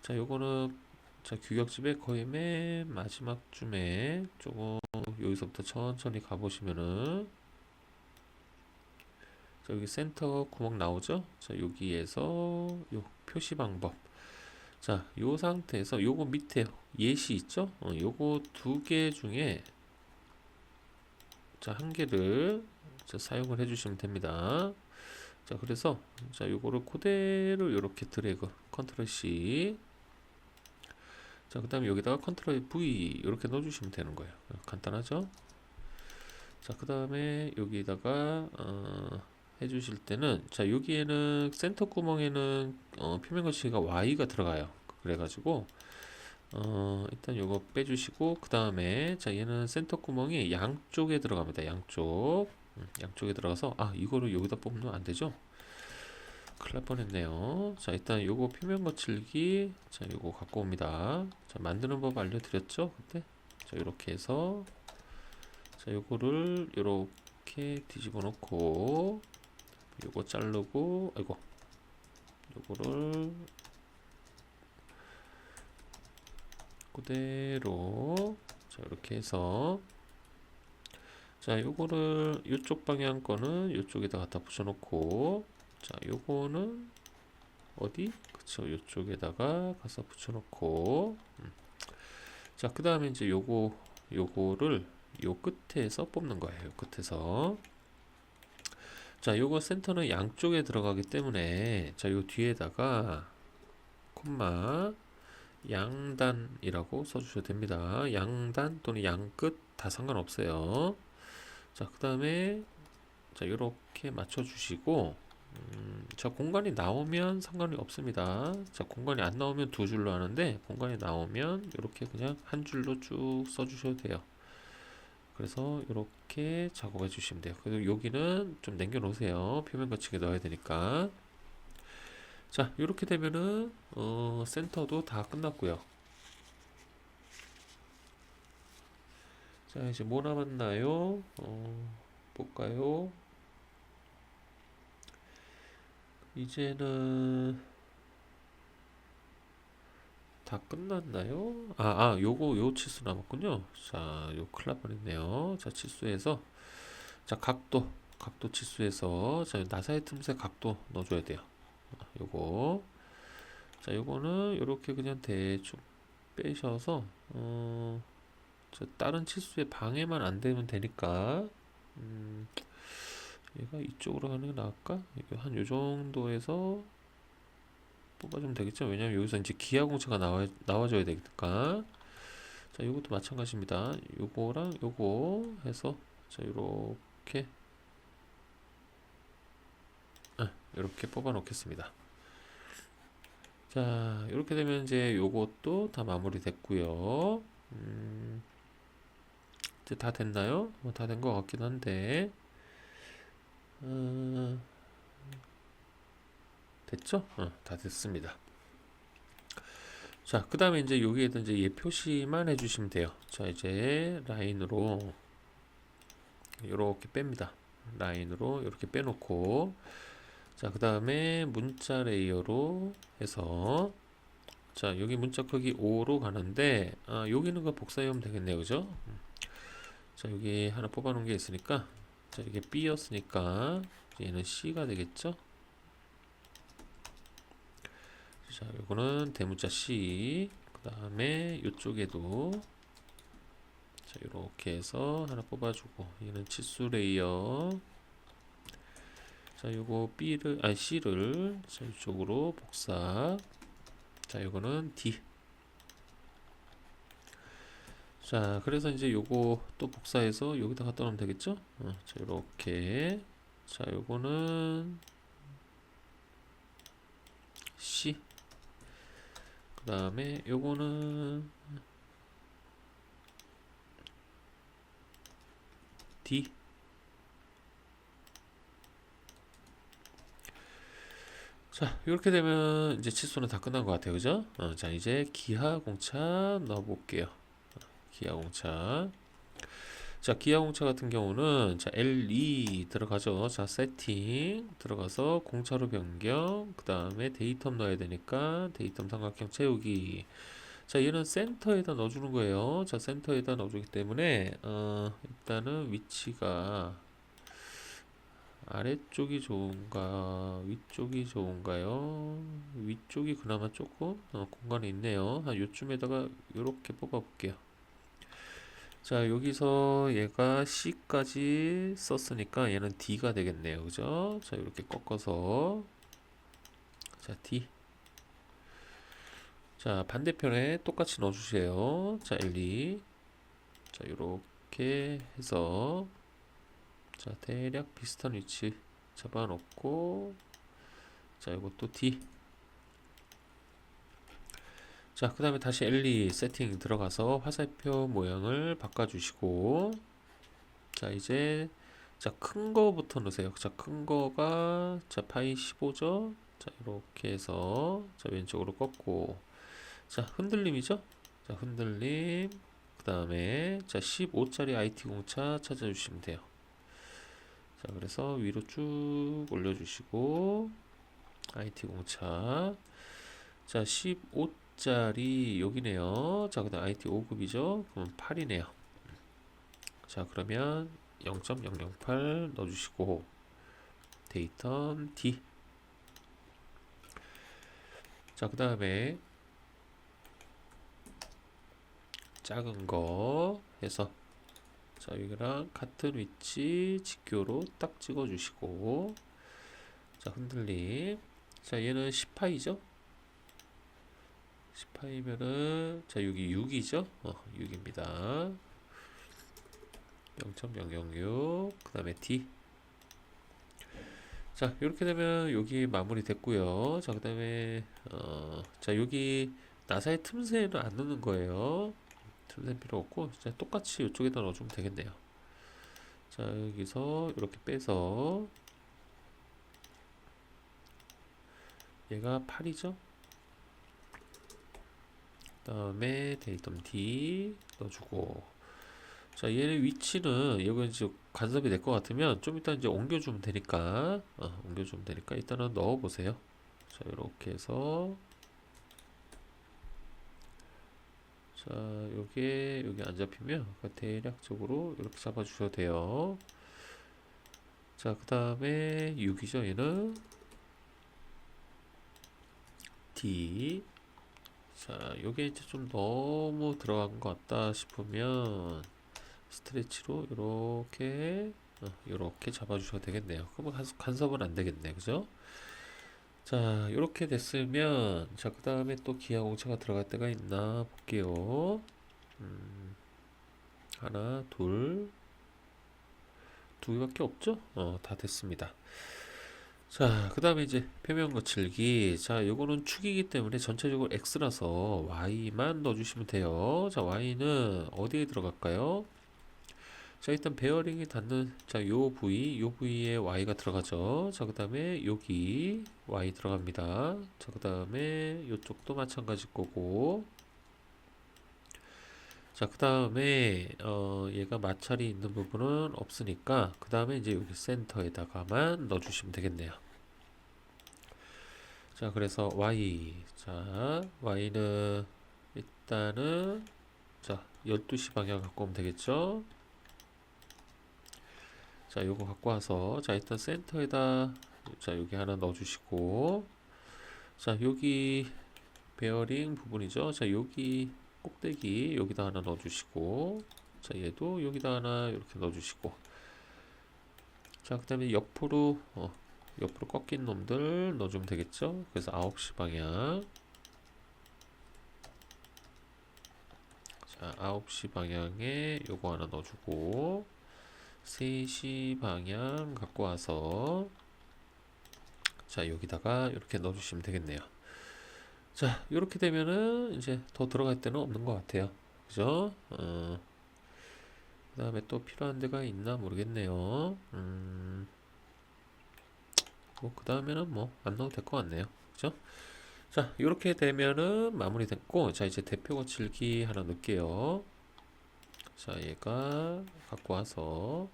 자, 요거는 자, 규격집의 거의 맨 마지막 쯤에 조금 여기서부터 천천히 가보시면은, 자, 여기 센터 구멍 나오죠? 자, 여기에서 요 표시 방법. 자, 요 상태에서 요거 밑에 예시 있죠? 요거 두 개 중에 자, 한 개를 자, 사용을 해주시면 됩니다. 자, 그래서 자, 요거를 그대로 이렇게 드래그 컨트롤 C. 자, 그 다음에 여기다가 컨트롤 V 이렇게 넣어주시면 되는 거예요. 간단하죠? 자, 그 다음에 여기다가 해주실 때는, 자, 여기에는 센터 구멍에는 표면 거치기가 Y가 들어가요. 그래가지고 일단 요거 빼주시고, 그 다음에 자, 얘는 센터 구멍이 양쪽에 들어갑니다. 양쪽에 들어가서, 이거를 여기다 뽑으면 안 되죠? 큰일 날 뻔했네요. 자, 일단 요거 표면 거칠기, 자, 요거 갖고 옵니다. 자, 만드는 법 알려드렸죠? 그때? 자, 요렇게 해서, 자, 요거를 요렇게 뒤집어 놓고, 요거 자르고, 아이고, 요거를 그대로, 자, 이렇게 해서, 자, 요거를 요쪽 방향 거는 요쪽에다 갖다 붙여놓고, 자, 요거는 어디? 그쵸, 요쪽에다가 가서 붙여놓고, 자, 그 다음에 이제 요거를 요 끝에서 뽑는 거예요. 요 끝에서. 자, 요거 센터는 양쪽에 들어가기 때문에, 자, 요 뒤에다가 콤마 양단이라고 써주셔도 됩니다. 양단 또는 양끝 다 상관없어요. 자, 그 다음에 자, 요렇게 맞춰주시고, 자, 공간이 나오면 상관이 없습니다. 자, 공간이 안 나오면 두 줄로 하는데, 공간이 나오면 이렇게 그냥 한 줄로 쭉 써주셔도 돼요. 그래서 이렇게 작업해 주시면 돼요. 그리고 여기는 좀 남겨 놓으세요. 표면 거치게 넣어야 되니까. 자, 이렇게 되면은 센터도 다 끝났고요. 자, 이제 뭐 남았나요? 볼까요? 이제는 다 끝났나요? 요거 요 치수 남았군요. 자, 요 큰일 날 뻔했네요. 자, 치수에서 자, 각도 치수에서 자, 나사의 틈새 각도 넣어줘야 돼요. 요거 자, 요거는 요렇게 그냥 대충 빼셔서 자, 다른 치수에 방해만 안 되면 되니까 얘가 이쪽으로 가는 게 나을까? 이거 한 요 정도에서 뽑아주면 되겠죠? 왜냐면 여기서 이제 기하 공차가 나와줘야 되니까. 자, 요것도 마찬가지입니다. 요거랑 요거 해서 자, 요렇게 이렇게 뽑아 놓겠습니다. 자, 이렇게 되면 이제 요것도 다 마무리 됐고요. 이제 다 됐나요? 다 된 것 같긴 한데, 됐죠? 다 됐습니다. 자, 그 다음에 이제 여기에다 이제 얘 표시만 해주시면 돼요. 자, 이제 라인으로 이렇게 뺍니다. 라인으로 이렇게 빼놓고, 자, 그 다음에 문자 레이어로 해서, 자, 여기 문자 크기 5로 가는데, 여기 있는 거 복사하면 되겠네요. 그죠? 자, 여기 하나 뽑아놓은 게 있으니까, 자, 이게 B였으니까, 얘는 C가 되겠죠? 자, 요거는 대문자 C. 그 다음에 이쪽에도, 자, 이렇게 해서 하나 뽑아주고, 얘는 치수 레이어. 자, 요거 C를, 자, 이쪽으로 복사. 자, 요거는 D. 자, 그래서 이제 요거 또 복사해서 여기다 갖다 놓으면 되겠죠? 자, 요렇게. 자, 요거는 C. 그 다음에 요거는 D. 자, 이렇게 되면 이제 치수는 다 끝난 것 같아요. 그죠? 자, 이제 기하공차 넣어볼게요. 기하공차. 자, 기하공차 같은 경우는, 자, L2 들어가죠. 자, 세팅 들어가서 공차로 변경. 그 다음에 데이텀 넣어야 되니까 데이텀 삼각형 채우기. 자, 얘는 센터에다 넣어주는 거예요. 자, 센터에다 넣어주기 때문에, 일단은 위치가 아래쪽이 좋은가, 위쪽이 좋은가요? 위쪽이 그나마 조금 공간이 있네요. 한 요쯤에다가 이렇게 뽑아 볼게요. 자, 여기서 얘가 C까지 썼으니까 얘는 D가 되겠네요. 그죠? 자, 이렇게 꺾어서, 자, D. 자, 반대편에 똑같이 넣어주세요. 자, L2. 자, 이렇게 해서, 자, 대략 비슷한 위치 잡아놓고, 자, 이것도 D. 자, 그 다음에 다시 L2 세팅 들어가서 화살표 모양을 바꿔주시고, 자, 이제, 자, 큰 거부터 넣으세요. 자, 큰 거가, 자, 파이 15죠? 자, 이렇게 해서, 자, 왼쪽으로 꺾고, 자, 흔들림이죠? 자, 흔들림. 그 다음에, 자, 15짜리 IT 공차 찾아주시면 돼요. 자, 그래서 위로 쭉 올려주시고, IT 공차. 자, 15짜리 여기네요. 자, 그 다음 IT 5급이죠? 그럼 8이네요. 자, 그러면 0.008 넣어주시고, 데이텀 D. 자, 그 다음에 작은 거 해서, 자, 여기랑 같은 위치 직교로 딱 찍어주시고, 자, 흔들림. 자, 얘는 10파이죠? 10파이면은, 자, 여기 6이죠? 6입니다. 0.006, 그 다음에 D. 자, 이렇게 되면 여기 마무리 됐고요. 자, 그 다음에, 자, 여기 나사의 틈새는 안 넣는 거예요. 틈새 필요 없고, 자, 똑같이 이쪽에다 넣어주면 되겠네요. 자, 여기서 이렇게 빼서, 얘가 8이죠? 그 다음에 데이텀 D 넣어주고, 자, 얘의 위치는 여기 이제 간섭이 될 것 같으면 좀 이따 이제 옮겨주면 되니까, 옮겨주면 되니까 일단은 넣어보세요. 자, 이렇게 해서, 자, 요게 여기 안 잡히면 대략적으로 이렇게 잡아주셔도 돼요. 자, 그 다음에 6이죠. 얘는 D. 자, 요게 이제 좀 너무 들어간 것 같다 싶으면 스트레치로 이렇게 잡아주셔도 되겠네요. 그러면 간섭은 안 되겠네, 그죠? 자, 이렇게 됐으면, 자, 그 다음에 또 기하공차가 들어갈 때가 있나 볼게요. 하나, 두 개밖에 없죠? 다 됐습니다. 자, 그 다음에 이제 표면 거칠기. 자, 요거는 축이기 때문에 전체적으로 X라서 Y만 넣어주시면 돼요. 자, Y는 어디에 들어갈까요? 자, 일단 베어링이 닿는, 자, 요 부위에 Y가 들어가죠. 자, 그 다음에 여기 Y 들어갑니다. 자, 그 다음에 요쪽도 마찬가지 거고. 자, 그 다음에, 얘가 마찰이 있는 부분은 없으니까, 그 다음에 이제 여기 센터에다가만 넣어주시면 되겠네요. 자, 그래서 Y. 자, Y는 일단은, 자, 12시 방향 갖고 오면 되겠죠? 자, 요거 갖고 와서, 자, 일단 센터에다, 자, 여기 하나 넣어주시고, 자, 여기 베어링 부분이죠. 자, 여기 꼭대기 여기다 하나 넣어주시고, 자, 얘도 여기다 하나 이렇게 넣어주시고, 자, 그 다음에 옆으로 꺾인 놈들 넣어주면 되겠죠. 그래서 9시 방향. 자, 9시 방향에 요거 하나 넣어주고, 3시 방향 갖고 와서, 자, 여기다가 이렇게 넣어주시면 되겠네요. 자, 이렇게 되면은 이제 더 들어갈 데는 없는 것 같아요. 그죠? 그 다음에 또 필요한 데가 있나 모르겠네요. 뭐, 그 다음에는 뭐, 안 넣어도 될 것 같네요. 그죠? 자, 이렇게 되면은 마무리 됐고, 자, 이제 대표 거칠기 하나 넣을게요. 자, 얘가 갖고 와서,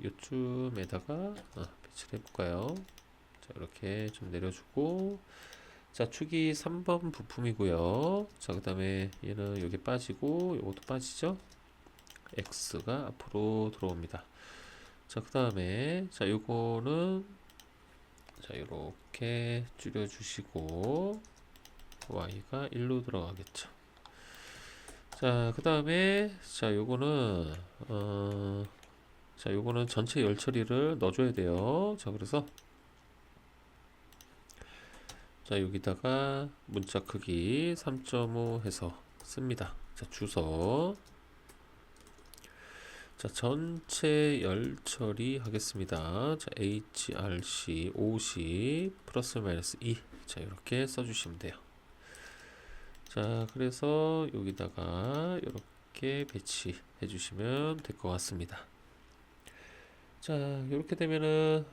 요쯤에다가, 배치를 해볼까요? 자, 이렇게 좀 내려주고, 자, 축이 3번 부품이고요. 자, 그 다음에 얘는 여기 빠지고, 요것도 빠지죠? X가 앞으로 들어옵니다. 자, 그 다음에, 자, 요거는, 자, 이렇게 줄여주시고, Y가 1로 들어가겠죠. 자, 그 다음에, 자, 요거는 전체 열 처리를 넣어줘야 돼요. 자, 그래서, 자, 여기다가 문자 크기 3.5 해서 씁니다. 자, 주소. 자, 전체 열 처리 하겠습니다. 자, HRC 50 플러스 마이너스 2. 자, 이렇게 써주시면 돼요. 자, 그래서 여기다가 이렇게 배치해 주시면 될 것 같습니다. 자, 이렇게 되면은,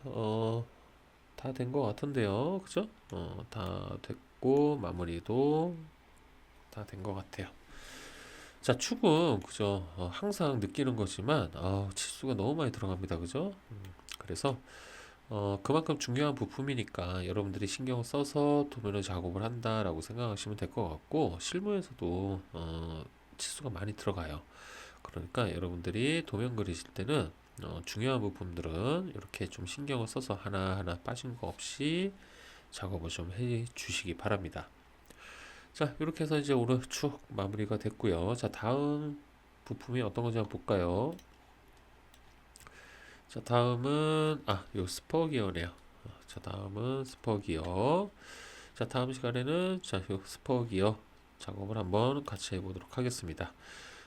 다 된 것 같은데요. 그죠? 다 됐고, 마무리도 다 된 것 같아요. 자, 축은, 그죠? 항상 느끼는 거지만, 치수가 너무 많이 들어갑니다. 그죠? 그래서, 그만큼 중요한 부품이니까 여러분들이 신경을 써서 도면을 작업을 한다라고 생각하시면 될 것 같고, 실무에서도, 치수가 많이 들어가요. 그러니까 여러분들이 도면 그리실 때는, 중요한 부품들은 이렇게 좀 신경을 써서 하나하나 빠진 거 없이 작업을 좀 해 주시기 바랍니다. 자, 이렇게 해서 이제 오늘 축 마무리가 됐고요. 자, 다음 부품이 어떤 건지 한번 볼까요? 자, 다음은 요 스퍼 기어네요. 자, 다음은 스퍼 기어. 자, 다음 시간에는 자, 요 스퍼 기어 작업을 한번 같이 해보도록 하겠습니다.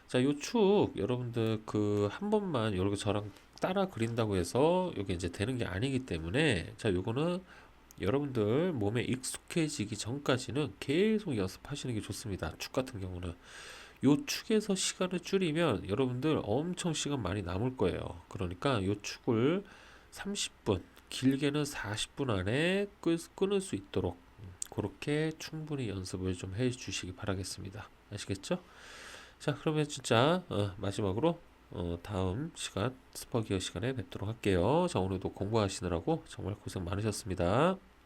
자, 요 축 여러분들 그 한 번만 이렇게 저랑 따라 그린다고 해서 이게 이제 되는 게 아니기 때문에 자, 요거는 여러분들 몸에 익숙해지기 전까지는 계속 연습하시는 게 좋습니다. 축 같은 경우는 요 축에서 시간을 줄이면 여러분들 엄청 시간 많이 남을 거예요. 그러니까 요 축을 30분, 길게는 40분 안에 끊을 수 있도록 그렇게 충분히 연습을 좀 해 주시기 바라겠습니다. 아시겠죠? 자, 그러면 진짜 마지막으로 다음 시간 스퍼기어 시간에 뵙도록 할게요. 자, 오늘도 공부하시느라고 정말 고생 많으셨습니다.